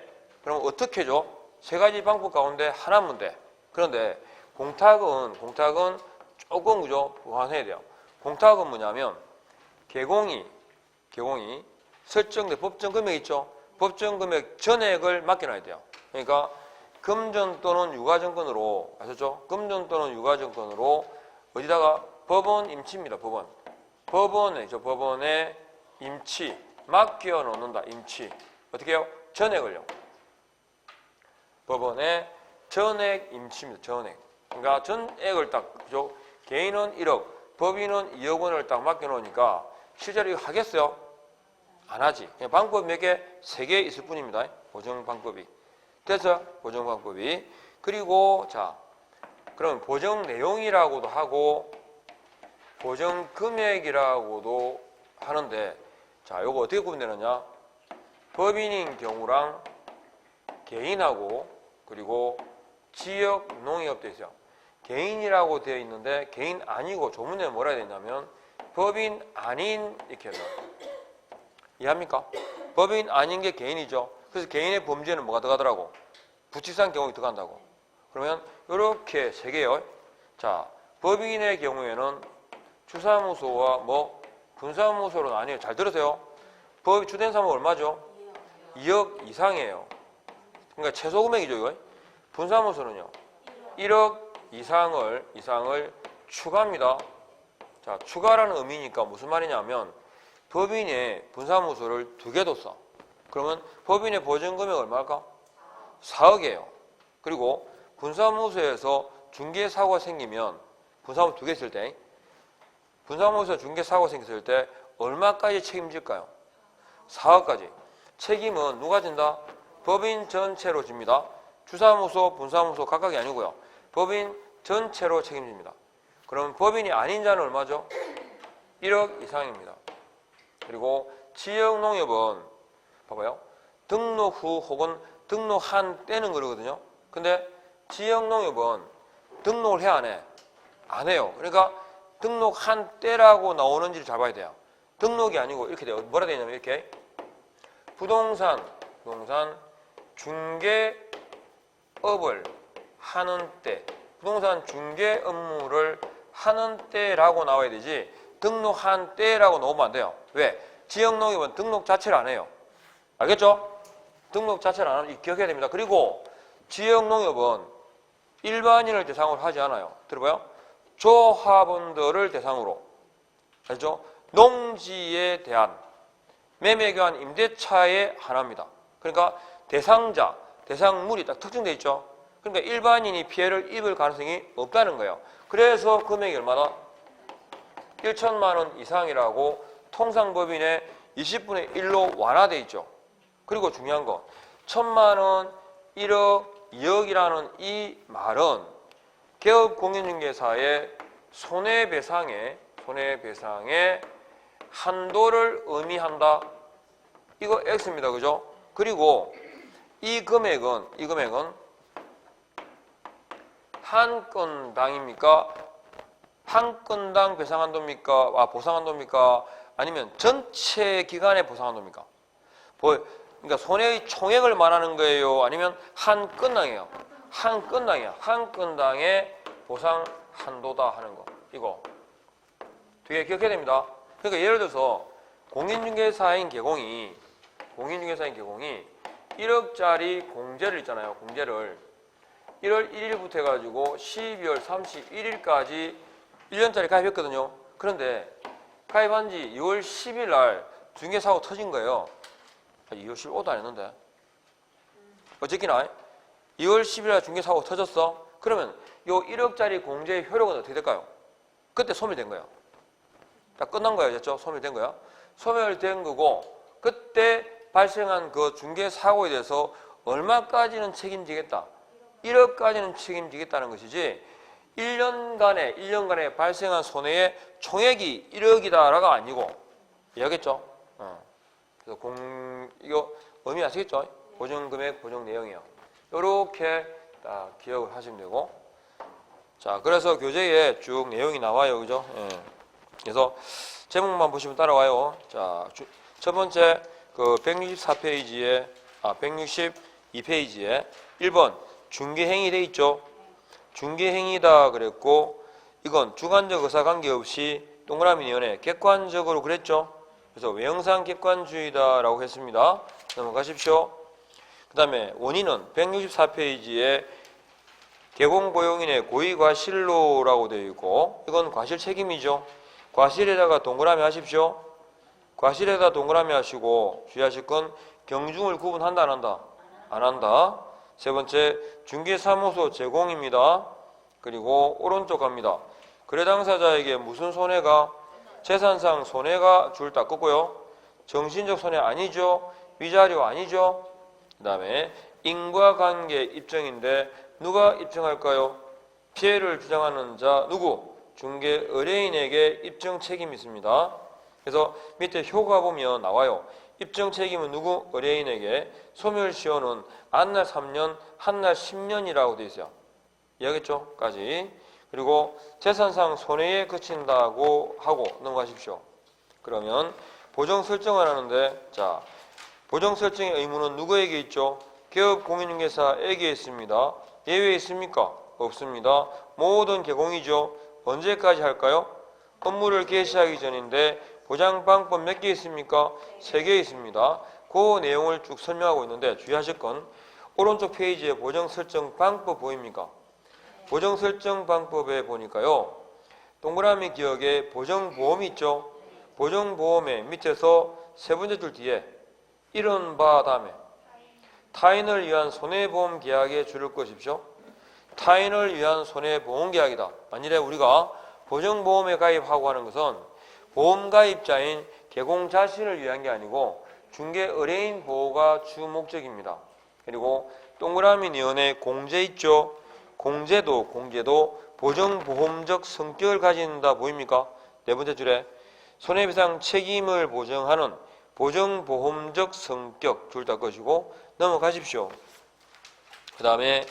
그럼 어떻게 해줘? 3가지 방법 가운데 하나면 돼. 그런데 공탁은 조금 그죠? 보완해야 돼요. 공탁은 뭐냐면 개공이 설정된 법정 금액 있죠? 법정 금액 전액을 맡겨놔야 돼요. 그러니까 금전 또는 유가증권으로 아셨죠? 금전 또는 유가증권으로 어디다가 법원 임치입니다. 법원에 임치 맡겨 놓는다. 임치 어떻게 해요? 전액을요. 법원에 전액 임치입니다. 전액. 그러니까 전액을 딱 그죠? 개인은 1억, 법인은 2억 원을 딱 맡겨 놓으니까 실제로 이거 하겠어요? 안 하지. 그냥 방법 몇 개? 3개 있을 뿐입니다. 보정 방법이. 됐어요? 보정 방법이. 그리고 자, 그럼 보정 내용이라고도 하고 보정 금액이라고도 하는데 자, 요거 어떻게 구분되느냐? 법인인 경우랑 개인하고 그리고 지역 농협 돼 있어요. 개인이라고 되어 있는데 개인 아니고 조문에 뭐라 해야 되냐면 법인 아닌 이렇게 해서 이해합니까? 법인 아닌 게 개인이죠. 그래서 개인의 범죄는 뭐가 들어가더라고? 부치상 경우에 들어간다고. 그러면 이렇게 3개요. 자, 법인의 경우에는 주사무소와 분사무소로 나뉘어요. 잘 들으세요. 법 주된 사무 얼마죠? 2억 이상이에요. 그러니까 최소 금액이죠, 이거. 분사무소는요. 1억 이상을 추가합니다. 자, 추가라는 의미니까 무슨 말이냐면 법인의 분사무소를 2개 뒀어. 그러면 법인의 보증금액 얼마일까? 4억이에요. 그리고 분사무소에서 중개사고가 생기면 분사무소 2개 있을 때 분사무소에서 중개사고가 생겼을 때 얼마까지 책임질까요? 4억까지. 책임은 누가 진다? 법인 전체로 집니다. 주사무소, 분사무소 각각이 아니고요. 법인 전체로 책임집니다. 그럼 법인이 아닌 자는 얼마죠? 1억 이상입니다. 그리고 지역농협은 봐봐요. 등록 후 혹은 등록한 때는 그러거든요. 근데 지역농협은 등록을 해야 안 해? 안 해요. 그러니까 등록한 때라고 나오는지를 잘 봐야 돼요. 등록이 아니고 이렇게 돼요. 뭐라 되냐면 이렇게 부동산 중개업을 하는 때 부동산 중개 업무를 하는 때라고 나와야 되지 등록한 때라고 넣으면 안 돼요. 왜? 지역농협은 등록 자체를 안 해요. 알겠죠? 등록 자체를 안 하는, 기억해야 됩니다. 그리고 지역농협은 일반인을 대상으로 하지 않아요. 들어봐요. 조합원들을 대상으로. 알죠? 농지에 대한 매매교환 임대차에 한합니다. 그러니까 대상자, 대상물이 딱 특정되어 있죠. 그러니까 일반인이 피해를 입을 가능성이 없다는 거예요. 그래서 금액이 얼마나? 1천만 원 이상이라고 통상법인의 20분의 1로 완화되어 있죠. 그리고 중요한 거, 1천만 원, 1억, 2억이라는 이 말은 개업공인중개사의 손해배상의 한도를 의미한다. 이거 X입니다. 그죠? 그리고 이 금액은 한 건당입니까? 한 건당 배상한도입니까? 보상한도입니까? 아니면 전체 기간의 보상한도입니까? 그러니까 손해의 총액을 말하는 거예요? 아니면 한 건당이에요? 한 건당이야. 한 건당의 보상한도다 하는 거. 이거 되게 기억해야 됩니다. 그러니까 예를 들어서 공인중개사인 개공이 1억짜리 공제를 있잖아요. 공제를 1월 1일부터 해가지고 12월 31일까지 1년짜리 가입했거든요. 그런데 가입한 지 2월 10일 날 중개사고 터진 거예요. 2월 15일도 안 했는데. 어쨌기나 2월 10일 날 중개사고 터졌어. 그러면 요 1억짜리 공제의 효력은 어떻게 될까요? 그때 소멸된 거예요. 다 끝난 거예요. 됐죠? 소멸된 거야. 소멸된 거고 그때 발생한 그 중개사고에 대해서 얼마까지는 책임지겠다. 1억까지는 책임지겠다는 것이지 1년간에 발생한 손해의 총액이 1억이다라가 아니고 이해하겠죠? 그래서 이거 의미 아시겠죠? 보증금액, 보증 내용이요. 이렇게 딱 기억을 하시면 되고 자, 그래서 교재에 쭉 내용이 나와요. 그죠? 예. 그래서 제목만 보시면 따라와요. 자, 첫 번째 그 162페이지에 1번 중개행위 돼 있죠. 중개행위다 그랬고 이건 주관적 의사 관계없이 동그라미 연에 객관적으로 그랬죠. 그래서 외형상 객관주의다라고 했습니다. 넘어가십시오. 그 다음에 원인은 164페이지에 개공고용인의 고의과실로라고 되어 있고 이건 과실 책임이죠. 과실에다가 동그라미 하십시오. 과실에다 동그라미 하시고 주의하실 건 경중을 구분한다 안 한다? 안 한다. 세 번째 중개사무소 제공입니다. 그리고 오른쪽 갑니다. 거래 당사자에게 무슨 손해가? 재산상 손해가 줄 다 끄고요. 정신적 손해 아니죠. 위자료 아니죠. 그 다음에 인과관계 입증인데 누가 입증할까요? 피해를 주장하는 자 누구? 중개 의뢰인에게 입증 책임이 있습니다. 그래서 밑에 효과 보면 나와요. 입증 책임은 누구? 의뢰인에게. 소멸시효는 안날 3년, 한날 10년이라고 되어 있어요. 이해하겠죠? 까지. 그리고 재산상 손해에 그친다고 하고 넘어가십시오. 그러면 보정 설정을 하는데 자, 보정 설정의 의무는 누구에게 있죠? 개업공인중개사에게 있습니다. 예외 있습니까? 없습니다. 모든 개공이죠. 언제까지 할까요? 업무를 개시하기 전인데 보장 방법 몇 개 있습니까? 3개 있습니다. 그 내용을 쭉 설명하고 있는데 주의하실 건 오른쪽 페이지에 보정 설정 방법 보입니까? 보정 설정 방법에 보니까요. 동그라미 기억에 보정보험이 있죠. 보정보험의 밑에서 세 번째 줄 뒤에 이런 바 다음에 타인을 위한 손해보험 계약에 줄을 것이십시오. 타인을 위한 손해보험 계약이다. 만일에 우리가 보정보험에 가입하고 하는 것은 보험가입자인 개공 자신을 위한 게 아니고 중개 의뢰인 보호가 주 목적입니다. 그리고 동그라미 니은에 공제 있죠. 공제도 보정보험적 성격을 가진다 보입니까? 네 번째 줄에 손해배상 책임을 보정하는 보정보험적 성격 둘 다 것이고 넘어가십시오. 그 다음에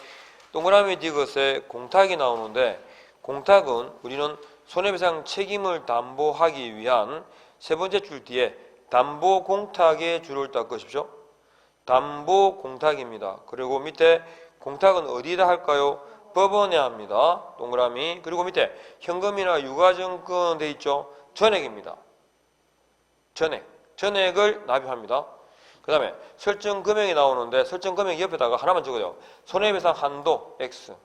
동그라미 디귿에 공탁이 나오는데 공탁은 우리는 손해배상 책임을 담보하기 위한 세 번째 줄 뒤에 담보공탁의 줄을 딱 것이십시오. 담보공탁입니다. 그리고 밑에 공탁은 어디다 할까요? 법원에 합니다. 동그라미. 그리고 밑에 현금이나 유가증권 돼 있죠. 전액입니다. 전액을 납입합니다. 그 다음에 설정 금액이 나오는데 설정 금액 옆에다가 하나만 적어요. 손해배상 한도 X.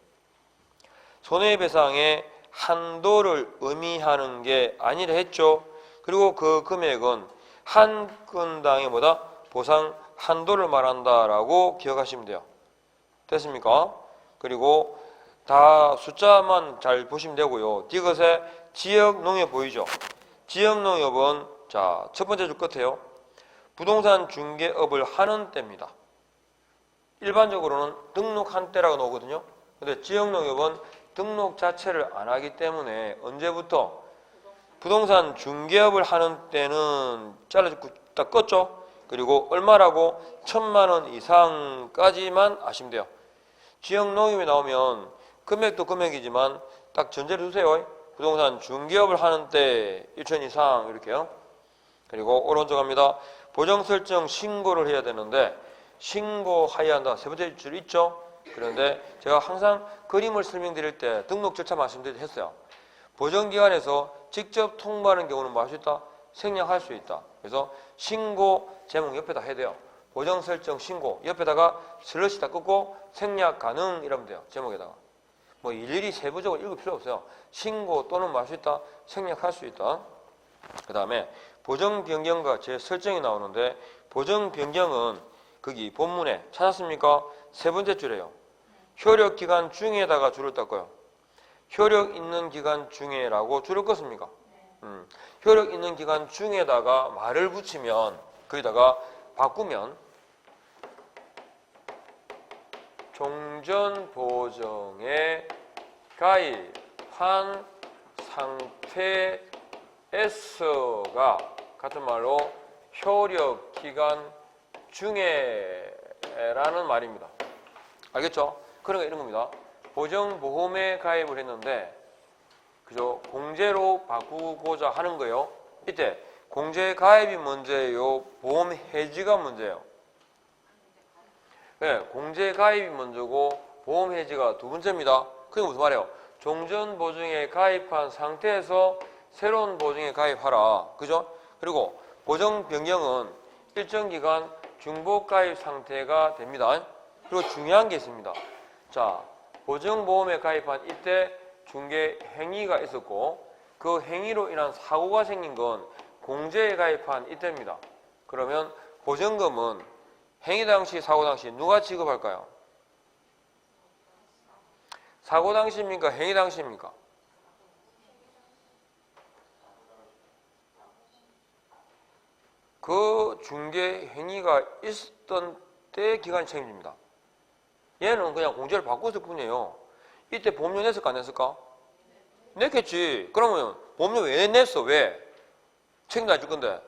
손해배상의 한도를 의미하는 게 아니라 했죠. 그리고 그 금액은 한 건당의 뭐다? 보상 한도를 말한다라고 기억하시면 돼요. 됐습니까? 그리고 다 숫자만 잘 보시면 되고요. 디귿에 지역농협 보이죠? 지역농협은 자, 첫 번째 줄 끝에요. 부동산 중개업을 하는 때입니다. 일반적으로는 등록한 때라고 나오거든요. 근데 지역농협은 등록 자체를 안 하기 때문에 언제부터 부동산 중개업을 하는 때는 잘라주고 딱 껐죠. 그리고 얼마라고 1,000만 원 이상까지만 아시면 돼요. 지역농협이 나오면 금액도 금액이지만 딱 전제를 두세요. 부동산 중개업을 하는 때 1천 이상 이렇게요. 그리고 오른쪽 갑니다. 보정 설정 신고를 해야 되는데 신고해야 한다. 세 번째 줄 있죠. 그런데 제가 항상 그림을 설명드릴 때 등록 절차 말씀드리듯 했어요. 보정기관에서 직접 통보하는 경우는 뭐 할 수 있다? 생략할 수 있다. 그래서 신고 제목 옆에다 해야 돼요. 보정 설정 신고 옆에다가 슬러시 다 끄고 생략 가능 이러면 돼요. 제목에다가. 뭐 일일이 세부적으로 읽을 필요 없어요. 신고 또는 뭐 할 수 있다? 생략할 수 있다. 그 다음에 보정 변경과 재설정이 나오는데 보정 변경은 거기 본문에 찾았습니까? 세 번째 줄이에요. 효력 기간 중에다가 줄을 닦아요. 효력 있는 기간 중에라고 줄을 껐습니까? 효력 있는 기간 중에다가 말을 붙이면 거기다가 바꾸면 종전 보정에 가입한 상태에서가 같은 말로 효력 기간 중에라는 말입니다. 알겠죠? 그러니까 이런 겁니다. 보정보험에 가입을 했는데 그죠? 공제로 바꾸고자 하는 거예요. 이때 공제 가입이 문제예요? 보험 해지가 문제예요? 네, 공제 가입이 먼저고 보험 해지가 두 번째입니다. 그게 무슨 말이에요? 종전 보증에 가입한 상태에서 새로운 보증에 가입하라. 그죠? 그리고 보정 변경은 일정 기간 중복 가입 상태가 됩니다. 그리고 중요한 게 있습니다. 자, 보증보험에 가입한 이때 중개 행위가 있었고 그 행위로 인한 사고가 생긴 건 공제에 가입한 이때입니다. 그러면 보증금은 행위 당시, 사고 당시 누가 지급할까요? 사고 당시입니까? 행위 당시입니까? 그 중개 행위가 있었던 때 기간이 책임집니다. 얘는 그냥 공제를 바꿨을 뿐이에요. 이때 보험료 냈을까 안 냈을까? 냈겠지. 그러면 보험료 왜 냈어? 왜? 책임도 안 줄 건데.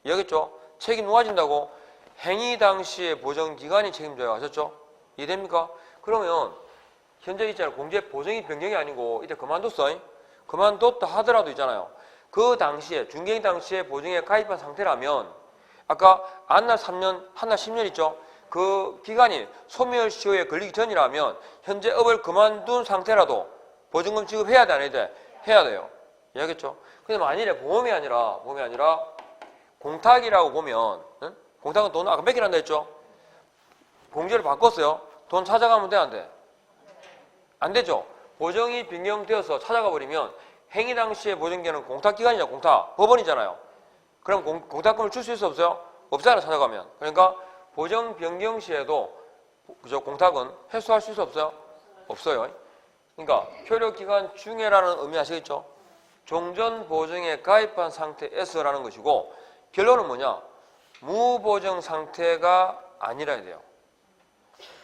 이해하겠죠? 책임 누가 진다고? 행위 당시에 보정기간이 책임져요. 아셨죠? 이해됩니까? 그러면 현재 있잖아요. 공제 보정이 변경이 아니고 이때 그만뒀어. 그만뒀다 하더라도 있잖아요. 그 당시에 중개행 당시에 보증에 가입한 상태라면 아까 안날 3년, 한날 10년 있죠? 그 기간이 소멸시효에 걸리기 전이라면 현재 업을 그만둔 상태라도 보증금 지급해야 돼, 안 해야 돼? 해야 돼요. 이해하겠죠? 근데 만일에 보험이 아니라 공탁이라고 보면, 응? 공탁은 돈 아까 몇 개란다 했죠? 공제를 바꿨어요. 돈 찾아가면 돼, 안 돼? 안 되죠? 보정이 변경되어서 찾아가 버리면 행위 당시에 보증기간은 공탁기간이냐, 공탁. 법원이잖아요. 그럼 공탁금을 줄 수 있어, 없어요? 없잖아, 찾아가면. 그러니까 보정 변경 시에도 그죠? 공탁은 회수할 수 있어, 없어요? 없어요. 그러니까 효력기간 중에라는 의미 아시겠죠? 종전 보증에 가입한 상태에서라는 것이고 결론은 뭐냐? 무보정 상태가 아니라야 돼요.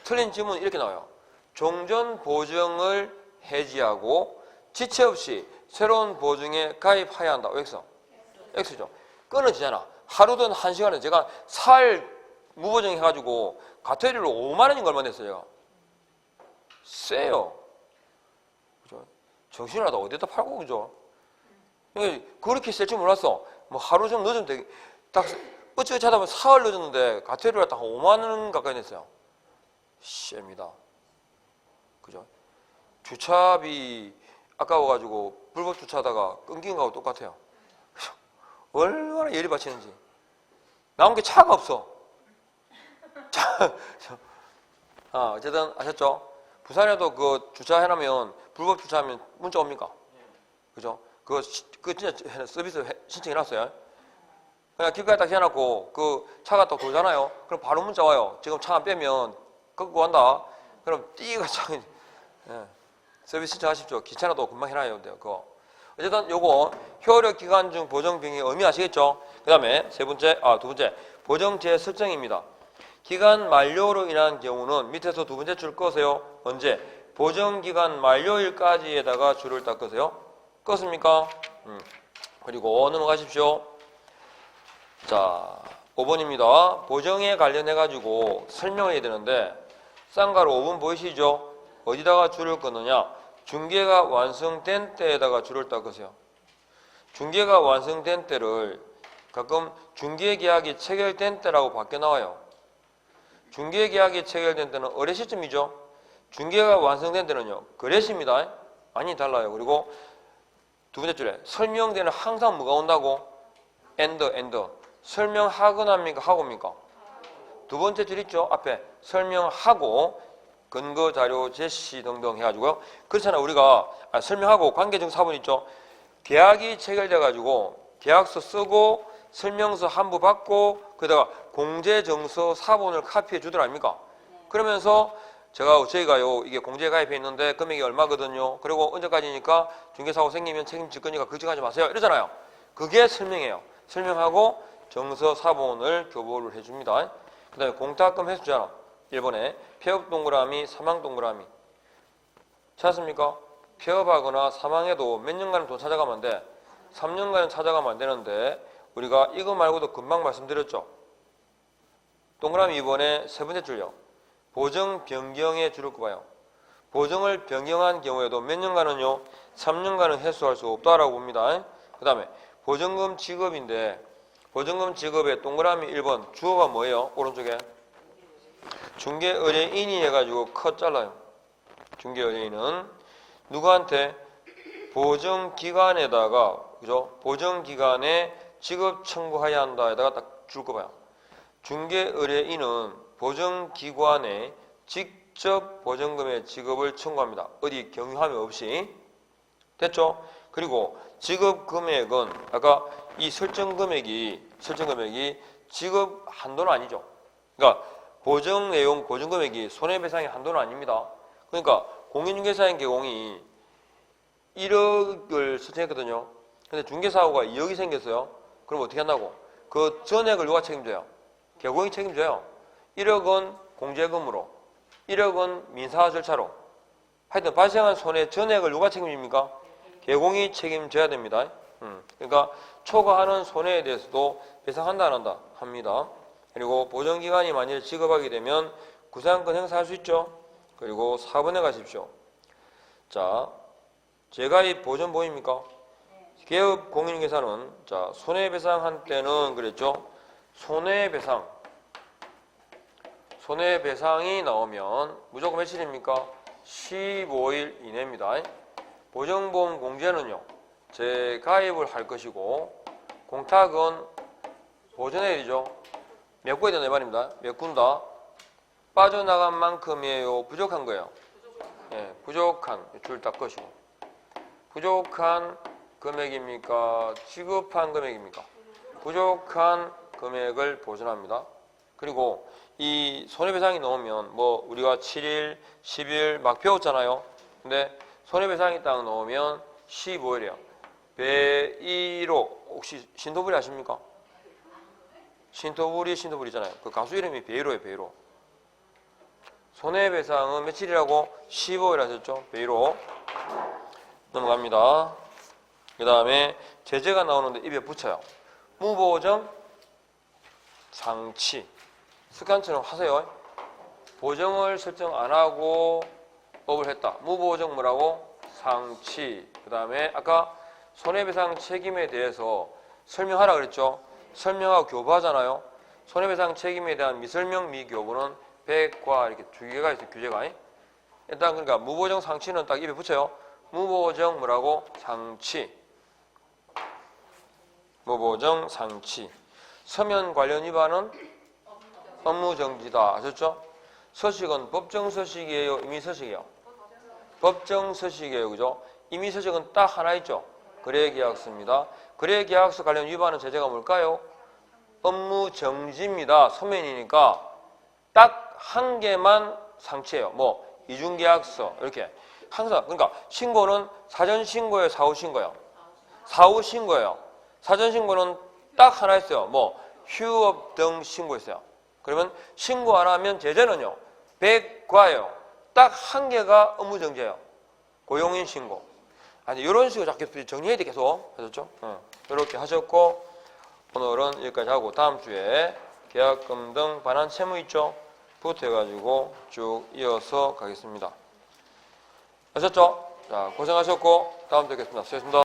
틀린 질문은 이렇게 나와요. 종전 보증을 해지하고 지체 없이 새로운 보증에 가입해야 한다. X. X죠. 끊어지잖아. 하루든 한 시간에 제가 살 무보정 해가지고 과태료로 5만 원인가 얼마 냈어요. 세요. 그죠? 정신이라도 어디다 팔고, 그죠? 그렇게 쓸 줄 몰랐어. 뭐 하루 좀 늦으면 되게, 딱, 어찌어찌 하다 보면 사흘 늦었는데 과태료가 딱 5만 원 가까이 냈어요. 쎄입니다. 그죠? 주차비 아까워가지고 불법 주차하다가 끊긴 거하고 똑같아요. 얼마나 열이 받치는지. 나온 게 차가 없어. 어쨌든 아셨죠? 부산에도 그 주차해놓으면 불법 주차하면 문자 옵니까? 그죠? 그거 진짜 서비스 신청해놨어요. 그냥 길가에 딱 해놓고 그 차가 또 돌잖아요. 그럼 바로 문자 와요. 지금 차 안 빼면 꺾고 간다. 그럼 띠가 차. 예. 서비스 신청하십시오. 귀찮아도 금방 해놔야 돼요. 그거. 어쨌든 요거 효력 기간 중 보정 병의 의미 아시겠죠? 그 다음에 두 번째 보정제 설정입니다. 기간 만료로 인한 경우는 밑에서 두 번째 줄 꺼세요. 언제? 보정 기간 만료일까지에다가 줄을 딱 꺼세요. 껐습니까? 그리고 넘어가십시오. 자, 5번입니다. 보정에 관련해 가지고 설명을 해야 되는데 쌍가로 5번 보이시죠? 어디다가 줄을 끊느냐? 중개가 완성된 때에다가 줄을 딱 꺼세요. 중개가 완성된 때를 가끔 중개계약이 체결된 때라고 밖에 나와요. 중개계약이 체결된 때는 어뢰 시점이죠. 중개가 완성된 때는요. 거래시입니다. 아니 달라요. 그리고 두 번째 줄에 설명되는 항상 뭐가 온다고? 엔더. 설명하거나 합니까? 하고입니까? 두 번째 줄 있죠? 앞에 설명하고 근거 자료 제시 등등 해가지고요. 그렇잖아요. 우리가 설명하고 관계증 사본 있죠? 계약이 체결돼 가지고 계약서 쓰고 설명서 한부 받고 거기다가 공제증서 사본을 카피해 주더라 아닙니까? 그러면서 저희가요 이게 공제 가입해 있는데 금액이 얼마거든요. 그리고 언제까지니까 중개사고 생기면 책임질 거니까 걱정하지 마세요. 이러잖아요. 그게 설명이에요. 설명하고 정서 사본을 교보를 해줍니다. 그 다음에 공탁금 횟수잖아. 1번에 폐업 동그라미, 사망 동그라미. 찾았습니까? 폐업하거나 사망해도 몇 년간은 돈 찾아가면 안 돼. 3년간은 찾아가면 안 되는데 우리가 이거 말고도 금방 말씀드렸죠. 동그라미 2번에 세 번째 줄요. 보정 변경에 줄을 꼽아요. 보정을 변경한 경우에도 몇 년간은요? 3년간은 해소할 수 없다라고 봅니다. 그 다음에 보증금 지급인데 보증금 지급의 동그라미 1번 주어가 뭐예요? 오른쪽에 중개의뢰인이 해가지고 컷 잘라요. 중개의뢰인은 누구한테? 보증기관에다가 그죠? 보증기관에 지급 청구해야 한다에다가 딱 줄 거 봐요. 중개의뢰인은 보증기관에 직접 보증금의 지급을 청구합니다. 어디 경유함이 없이. 됐죠? 그리고 지급 금액은 아까 이 설정 금액이 지급 한도는 아니죠. 그러니까 보증 내용, 보증 금액이 손해배상의 한도는 아닙니다. 그러니까 공인중개사인 개공이 1억을 설정했거든요. 근데 중개사고가 2억이 생겼어요. 그럼 어떻게 한다고? 그 전액을 누가 책임져요? 개공이 책임져요. 1억은 공제금으로, 1억은 민사 절차로. 하여튼 발생한 손해 전액을 누가 책임집니까? 개공이 책임져야 됩니다. 그러니까 초과하는 손해에 대해서도 배상한다 안 한다? 합니다. 그리고 보정기간이 만일 지급하게 되면 구상권 행사할 수 있죠. 그리고 4번에 가십시오. 자, 재가입 보전 보입니까? 개업 공인중개사는 자 손해배상한 때는 그랬죠. 손해배상이 나오면 무조건 며칠입니까? 15일 이내입니다. 보정보험 공제는요. 재가입을 할 것이고 공탁은 보전해야 되죠. 메꿔야 된다 이 말입니다. 메꾼다. 빠져나간 만큼이에요. 부족한 거예요. 예, 부족한 줄 딱 것이고 부족한 금액입니까? 지급한 금액입니까? 부족한 금액을 보전합니다. 그리고 이 손해배상이 나오면 뭐 우리가 7일, 10일 막 배웠잖아요. 근데 손해배상이 딱 나오면 15일이에요. 배이로 혹시 신도부리 아십니까? 신도부리잖아요. 그 가수 이름이 배이로예요. 배이로. 손해배상은 며칠이라고? 15일 하셨죠? 배이로. 넘어갑니다. 그 다음에 제재가 나오는데 입에 붙여요. 무보정 상치. 습관처럼 하세요. 보정을 설정 안 하고 업을 했다. 무보정 뭐라고? 상치. 그 다음에 아까 손해배상 책임에 대해서 설명하라 그랬죠. 설명하고 교부하잖아요. 손해배상 책임에 대한 미설명, 미교부는 100과 이렇게 두 개가 있어요. 규제가. 일단 그러니까 무보정 상치는 딱 입에 붙여요. 무보정 뭐라고? 상치. 무보정 상치. 서면 관련 위반은 업무정지다. 아셨죠? 서식은 법정서식이에요? 임의서식이에요? 법정서식이에요. 그죠? 임의서식은 딱 하나 있죠? 거래계약서입니다. 거래계약서 관련 위반은 제재가 뭘까요? 업무정지입니다. 서면이니까 딱 한 개만 상치예요. 뭐 이중계약서 이렇게 항상 그러니까 신고는 사전신고예요? 사후신고예요? 사후신고예요. 사전신고는 딱 하나 있어요. 뭐 휴업 등 신고했어요. 그러면 신고 안 하면 제재는요. 백과예요. 딱 한 개가 업무정지예요. 고용인 신고. 아니 이런 식으로 자꾸 정리해야 돼 계속. 하셨죠? 이렇게 하셨고 오늘은 여기까지 하고 다음 주에 계약금 등 반환 채무 있죠? 부터 해가지고 쭉 이어서 가겠습니다. 아셨죠? 자 고생하셨고 다음 주에 뵙겠습니다. 수고하셨습니다.